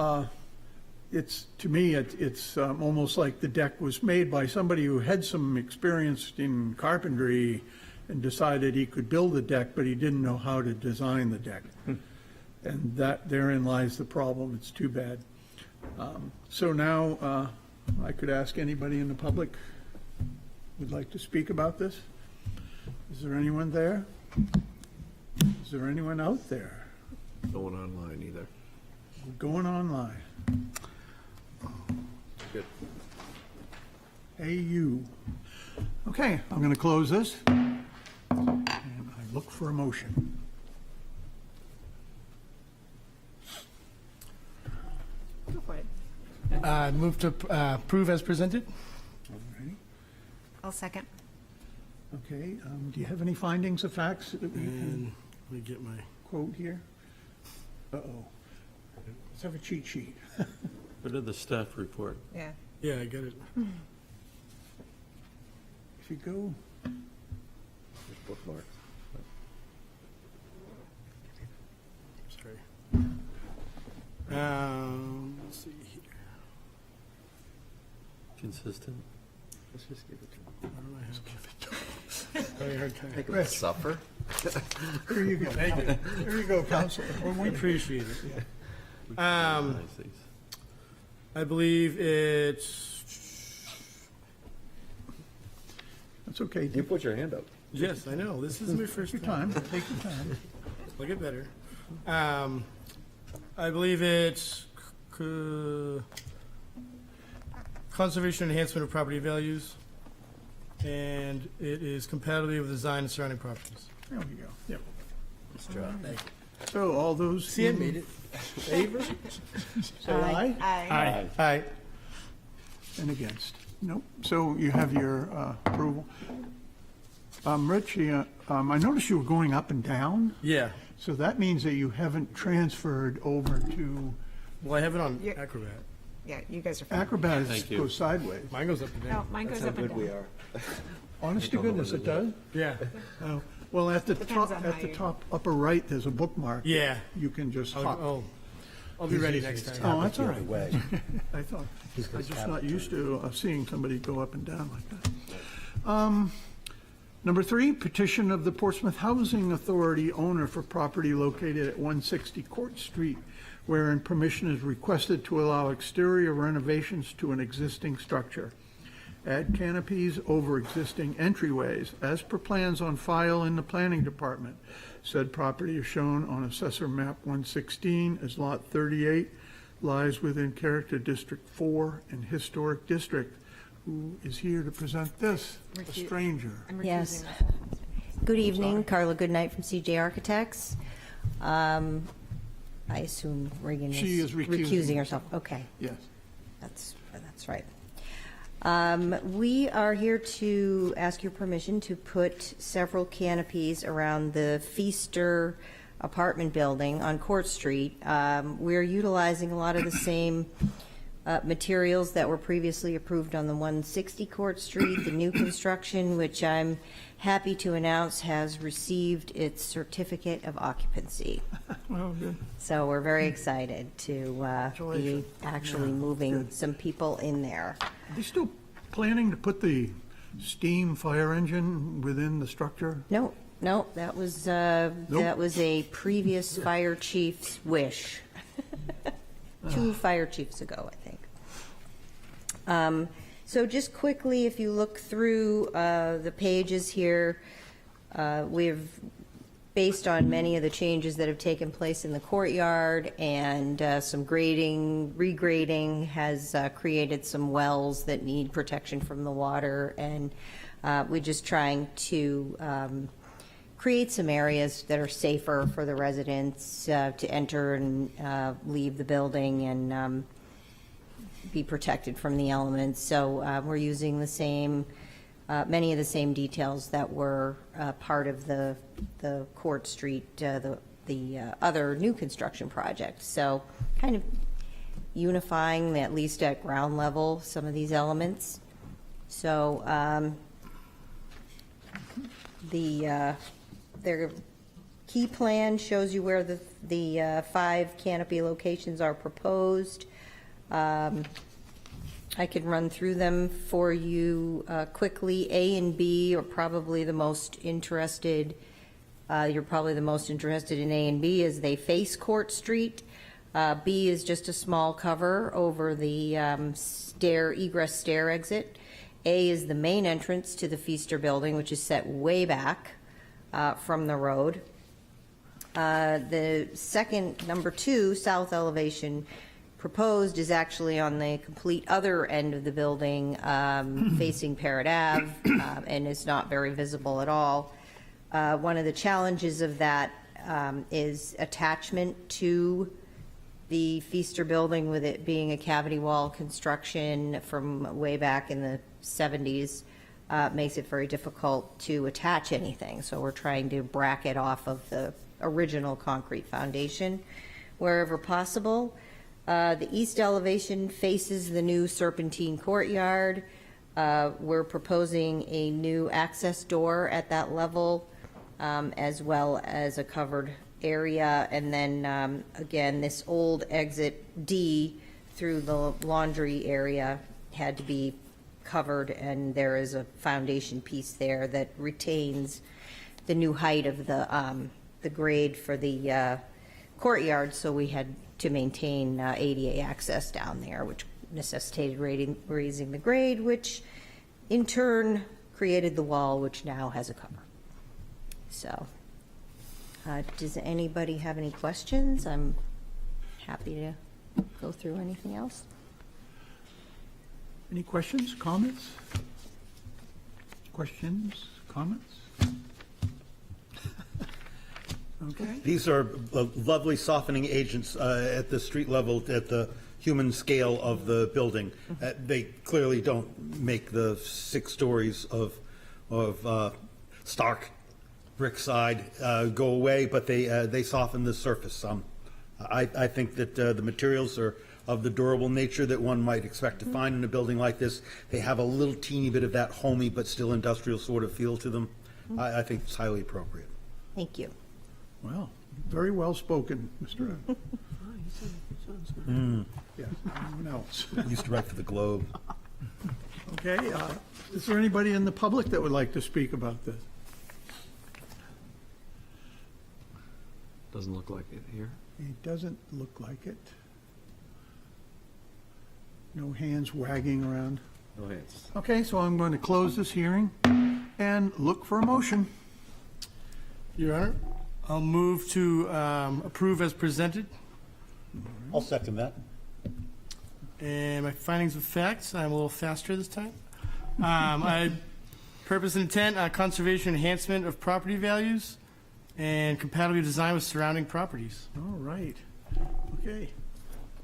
to me, it's almost like the deck was made by somebody who had some experience in carpentry and decided he could build a deck, but he didn't know how to design the deck. And therein lies the problem. It's too bad. So now, I could ask anybody in the public would like to speak about this? Is there anyone there? Is there anyone out there? No one online either. Going online? Good. Hey, you. Okay, I'm going to close this. And I look for a motion. Go for it. Move to approve as presented? Alrighty. I'll second. Okay, do you have any findings of facts that we can And let me get my, quote here? Uh-oh. Let's have a cheat sheet. What did the staff report? Yeah. yeah, I got it. If you go, There's bookmark. Sorry. Let's see here. Consistent? Let's just give it to him. Why don't I have very hard time. Make him suffer. there you go. There you go, Counselor. Well, we appreciate it. We can organize these. I believe it's, That's okay. You put your hand up. yes, I know, this is my first Take your time. time, take your time. I'll get better. I believe it's conservation enhancement of property values, and it is compatibility with design and surrounding properties. There we go. Yep. Nice job. So all those See, I in made it. favor? Say aye. Aye. Aye. And against? Nope. So you have your approval. Rich, I noticed you were going up and down, Yeah. so that means that you haven't transferred over to Well, I have it on Yeah. Acrobat. Yeah, you guys are fine. Acrobat. Thank you. Goes sideways. Mine goes up and No, down. mine goes That's how up and good we down. are. Honest to goodness, it does? Yeah. Oh, well, at the Depends top, on at how the you- top upper right, there's a bookmark. Yeah. You can just I'll, hop. I'll be ready next time. Oh, that's all the right. other way. I thought, He's I'm gonna just tap not it. used to seeing somebody go up and down like that. Number 3, petition of the Portsmouth Housing Authority owner for property located at 160 Court Street, wherein permission is requested to allow exterior renovations to an existing structure. Add canopies over existing entryways, as per plans on file in the planning department. Said property is shown on Assessor Map 116 as Lot 38, lies within Character District 4 and Historic District. Who is here to present this? A Recu- stranger. I'm Yes. recusing myself. Good evening, Carla Goodnight from CJ Architects. I assume Reagan She is recusing herself. Okay, Yes. that's right. We are here to ask your permission to put several canopies around the Feaster apartment building on Court Street. We're utilizing a lot of the same materials that were previously approved on the 160 Court Street, the new construction, which I'm happy to announce has received its certificate of occupancy. Oh, good. So we're very excited to be actually moving some people in there. Are they still planning to put the steam fire engine within the structure? No, that was a previous fire chief's wish. 2 fire chiefs ago, I think. So just quickly, if you look through the pages here, we've, based on many of the changes that have taken place in the courtyard and some regrading has created some wells that need protection from the water, and we're just trying to create some areas that are safer for the residents to enter and leave the building and be protected from the elements. So we're using the same, many of the same details that were part of the Court Street, the other new construction project. So kind of unifying, at least at ground level, some of these elements. So their key plan shows you where the 5 canopy locations are proposed. I could run through them for you quickly. A and B are probably the most interested. You're probably the most interested in A and B as they face Court Street. B is just a small cover over the egress stair exit. A is the main entrance to the Feaster building, which is set way back from the road. The second, number 2, south elevation proposed is actually on the complete other end of the building, facing Parrot Ave, and is not very visible at all. One of the challenges of that is attachment to the Feaster building, with it being a cavity wall construction from way back in the 70s. Makes it very difficult to attach anything. So we're trying to bracket off of the original concrete foundation wherever possible. The east elevation faces the new Serpentine courtyard. We're proposing a new access door at that level, as well as a covered area. And then again, this old exit D through the laundry area had to be covered, and there is a foundation piece there that retains the new height of the grade for the courtyard, so we had to maintain ADA access down there, which necessitated raising the grade, which in turn created the wall, which now has a cover. So does anybody have any questions? I'm happy to go through anything else. Any questions, comments? Questions, comments? Okay. These are lovely softening agents at the street level, at the human scale of the building. They clearly don't make the 6 stories of stark brick side go away, but they soften the surface. I think that the materials are of the durable nature that one might expect to find in a building like this. They have a little teeny bit of that homey but still industrial sort of feel to them. I think it's highly appropriate. Thank you. Well, very well spoken, Mr. Yes, anyone else? I used to write for the Globe. Okay, is there anybody in the public that would like to speak about this? Doesn't look like it here. It doesn't look like it. No hands wagging around. No hands. Okay, so I'm going to close this hearing and look for a motion. Your Honor, I'll move to approve as presented. I'll second that. And my findings of facts, I'm a little faster this time. Purpose and intent, conservation enhancement of property values and compatible design with surrounding properties. All right. Okay.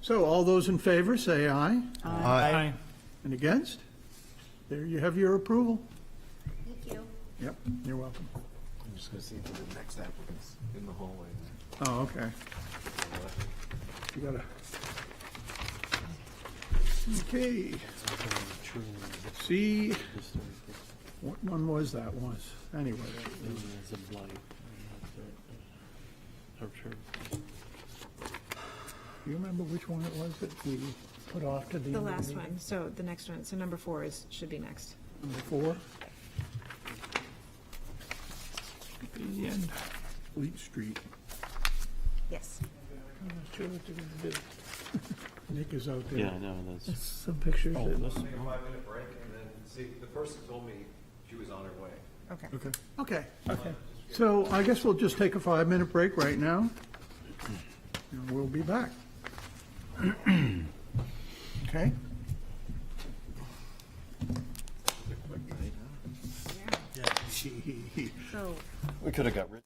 So all those in favor, say aye. Aye. And against? There you have your approval. Thank you. Yep, you're welcome. I'm just going to see if the next applicant's in the hallway. Oh, okay. You gotta. Okay. See, what one was that was? Anyway, do you remember which one it was that we put off to the? The end of last meeting? one, so the next one, so number 4 should be next. Number 4? The end, Fleet Street. Yes. I'm not sure what they're gonna do. Nick is out there. Yeah, I know, that's. Some pictures. Oh, that- this- Take a 5-minute break and then see, the person told me she was on her way. Okay. Okay, okay. So I guess we'll just take a 5-minute break right now. And we'll be back. Okay? So We could have got rid.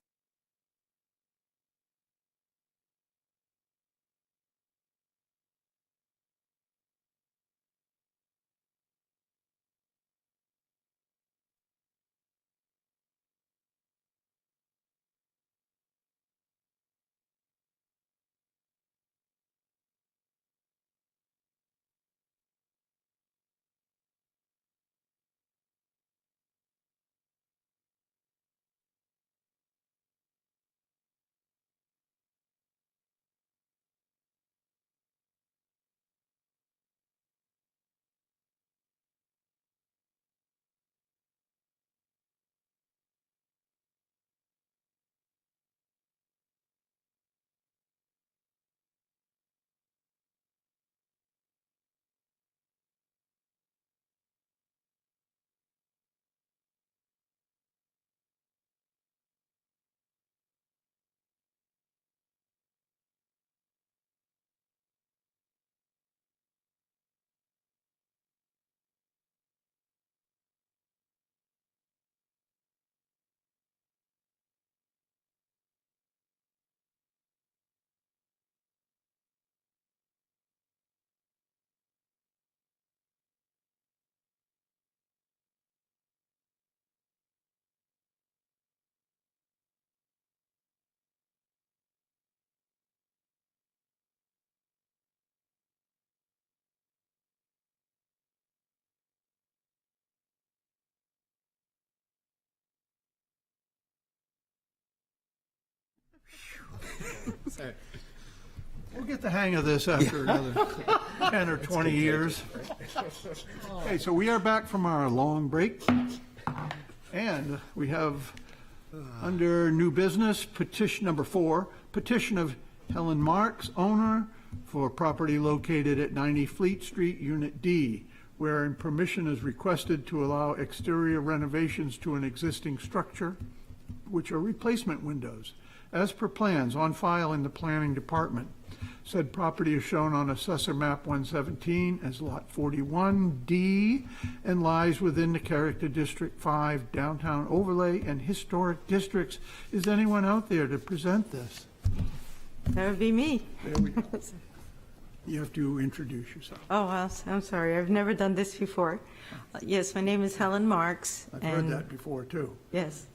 We'll get the hang of this after another 10 or 20 years. Okay, so we are back from our long break. And we have, under new business, petition number 4, petition of Helen Marks, owner, for property located at 90 Fleet Street, Unit D, wherein permission is requested to allow exterior renovations to an existing structure, which are replacement windows, as per plans on file in the planning department. Said property is shown on Assessor Map 117 as Lot 41D and lies within the Character District 5 Downtown Overlay and Historic Districts. Is anyone out there to present this? That would be me. There we go. You have to introduce yourself. Oh, well, I'm sorry. I've never done this before. Yes, my name is Helen Marks. I've heard that before, too. Yes.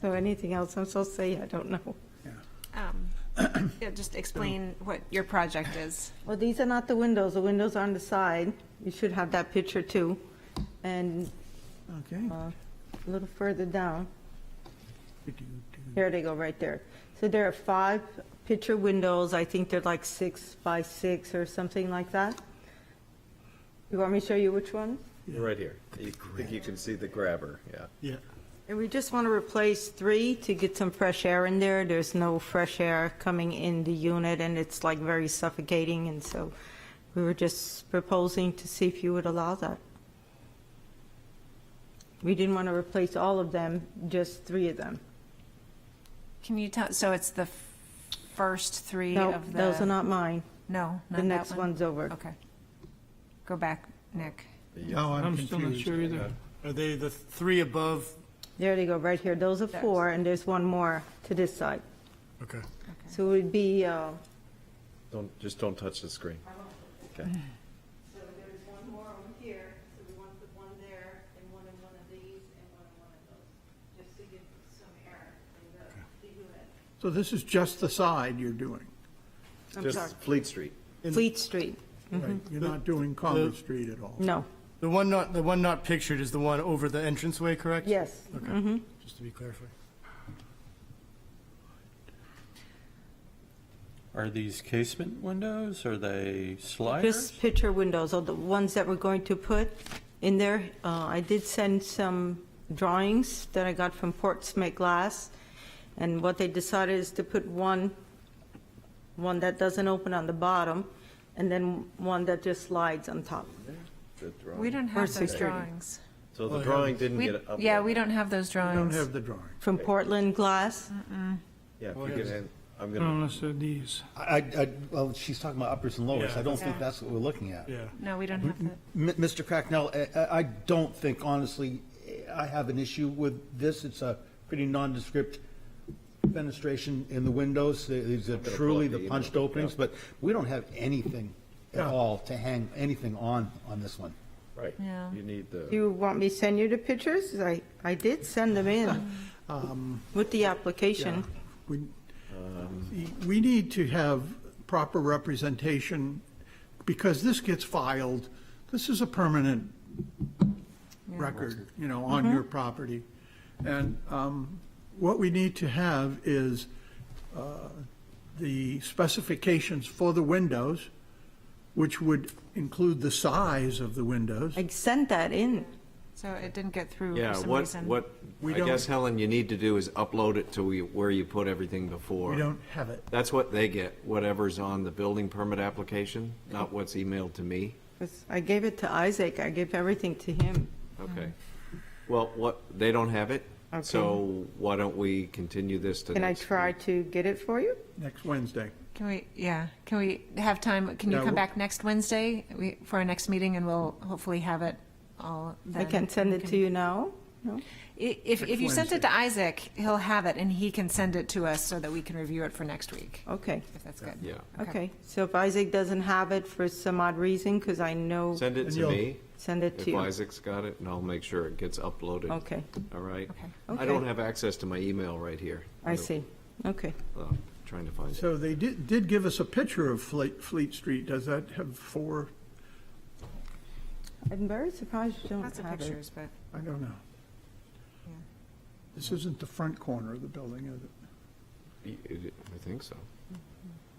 So anything else I'm supposed to say, I don't know. yeah, just explain what your project is. Well, these are not the windows. The windows are on the side. You should have that picture, too. And Okay. a little further down. Here they go, right there. So there are 5 picture windows. I think they're like 6 by 6 or something like that. You want me to show you which one? Right here. You think you can see the grabber, yeah. Yeah. And we just want to replace 3 to get some fresh air in there. There's no fresh air coming in the unit, and it's like very suffocating, and so we were just proposing to see if you would allow that. We didn't want to replace all of them, just 3 of them. Can you tell, so it's the first 3 No, of the? those are not mine. No, not The that next one? one's over. Okay. Go back, Nick. No, I'm I'm still not confused. sure either. Are they the 3 above? There they go, right here. Those are 4, and there's one more to this side. Okay. So it would be, Just don't touch the screen. Okay. So there's one more over here, so we want to put one there, and one in one of these, and one in one of those, just to give some air in the unit. So this is just the side you're doing? I'm sorry, Just Fleet Street. Fleet Street. Right, you're not doing Congress Street at all. No. The one not pictured is the one over the entranceway, correct? Yes. Okay, just to be clarified. Are these casement windows? Are they sliders? Just picture windows are the ones that we're going to put in there. I did send some drawings that I got from Portsmouth Glass, and what they decided is to put one that doesn't open on the bottom, and then one that just slides on top. We don't For have those security. drawings. So the drawing didn't We- get uploaded? Yeah, we don't have those I don't drawings. have the drawing. From Portland Glass? Yeah, if you get in, I'm No, gonna, unless they're these. Well, she's talking about uppers and lowers. Yeah. I don't think Yeah. that's what we're looking at. Yeah. No, we don't have that. Mr. Cracknell, I don't think, honestly, I have an issue with this. It's a pretty nondescript fenestration in the windows. These are gonna truly pull up the the punched email, openings, yeah. but we don't have anything at all to hang anything on this one. right, Yeah. you need Do the, you want me to send you the pictures? I did send them in with the application. We we need to have proper representation, because this gets filed, this is a permanent record, on your property. And what we need to have is the specifications for the windows, which would include the size of the windows. I sent that in. So it didn't get through yeah, for some what, reason. We I don't- guess, Helen, you need to do is upload it to where you put everything before. We don't have it. That's what they get, whatever's on the building permit application, not what's emailed to me. 'Cause I gave it to Isaac. I gave everything to him. Okay. Well, they don't have it, Okay. so why don't we continue this to Can I next try week? to get it for you? Next Wednesday. Can we have time, can you Yeah, come we- back next Wednesday for our next meeting, and we'll hopefully have it all then? I can send it to you now? No? If you sent it to Isaac, he'll have it, and he can send it to us so that we can review it for next week, Okay, if that's good. Yeah. okay. So if Isaac doesn't have it for some odd reason, because I know, Send it And to you'll- me, send it to if you. Isaac's got it, and I'll make sure it gets uploaded. Okay, All right? Okay. I don't have access to my email right here. I see. Okay. Trying to find it. So they did give us a picture of Fleet Street. Does that have four? I'm very surprised you don't Lots of have it. pictures, but, I don't know. yeah. This isn't the front corner of the building, is it? I think so.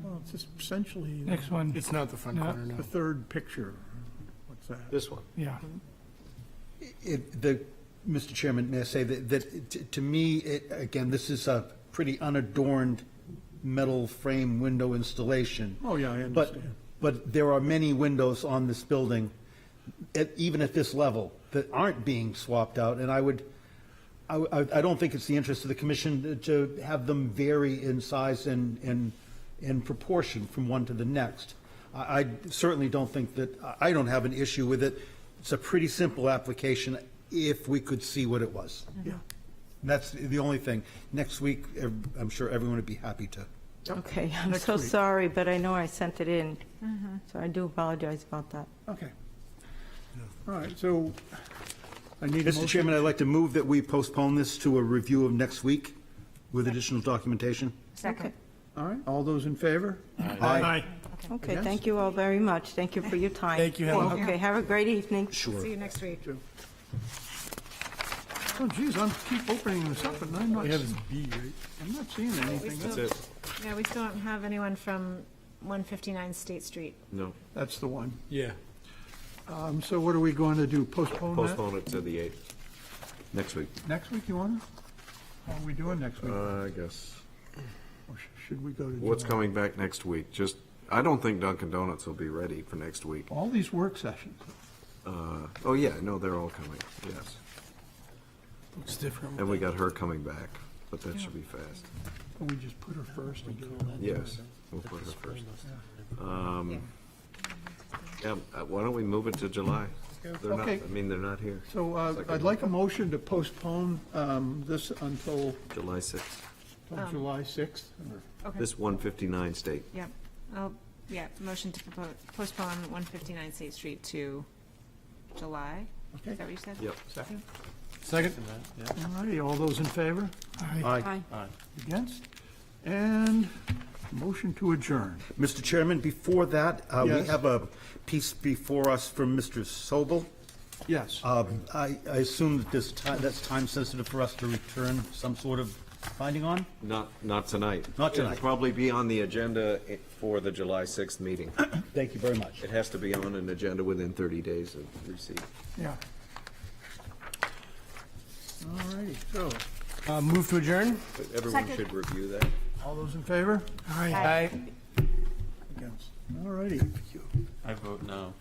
Well, it's just essentially Next one. It's not the front No. corner, no. the third picture. What's that? This one. Yeah. Mr. Chairman, may I say to me, again, this is a pretty unadorned metal frame window installation. Oh, yeah, I understand. But there are many windows on this building, even at this level, that aren't being swapped out, and I don't think it's the interest of the commission to have them vary in size and in proportion from one to the next. I certainly don't think that, I don't have an issue with it. It's a pretty simple application if we could see what it was. Yeah. That's the only thing. Next week, I'm sure everyone would be happy to. Okay, I'm Next so week. sorry, but I know I sent it in. So I do apologize about that. Okay. All right, so I need a Mr. motion. Chairman, I'd like to move that we postpone this to a review of next week with additional documentation. Second. All right, all those in favor? Aye. Okay, Yes. thank you all very much. Thank you for your time. Thank you, Helen. Okay, have a great evening. Sure. See you next week. Oh, geez, keep opening this up, and I'm not, We have this B, right? I'm not seeing anything. That's it. Yeah, we still don't have anyone from 159 State Street. No. That's the one. Yeah. So what are we going to do, postpone that? Postpone it to the 8th. Next week. Next week, you want to? How are we doing next week? I guess. Or should we go to? What's July? coming back next week? I don't think Dunkin' Donuts will be ready for next week. All these work sessions. Oh, yeah, no, they're all coming, yes. Looks different. And we got her coming back, but that should be fast. Can we just put her first and get all that? Yes, we'll put her first. Yeah, why don't we move it to July? They're not, Okay. I mean, they're not here. So I'd like a motion to postpone this until July 6th. July 6th. Okay. This 159 State. Yep. Motion to postpone 159 State Street to July. Okay. Is that what you said? Yep. Second? Second? All righty, all those in favor? Aye. Against? And motion to adjourn. Mr. Chairman, before that, we Yes. have a piece before us from Mr. Sobel. Yes. I assume that that's time sensitive for us to return some sort of finding on? Not tonight. Not tonight. It'll probably be on the agenda for the July 6th meeting. Thank you very much. It has to be on an agenda within 30 days of receipt. Yeah. All righty, so, Move to adjourn? But everyone should review that. all those in favor? Aye. Against? All righty. I vote no.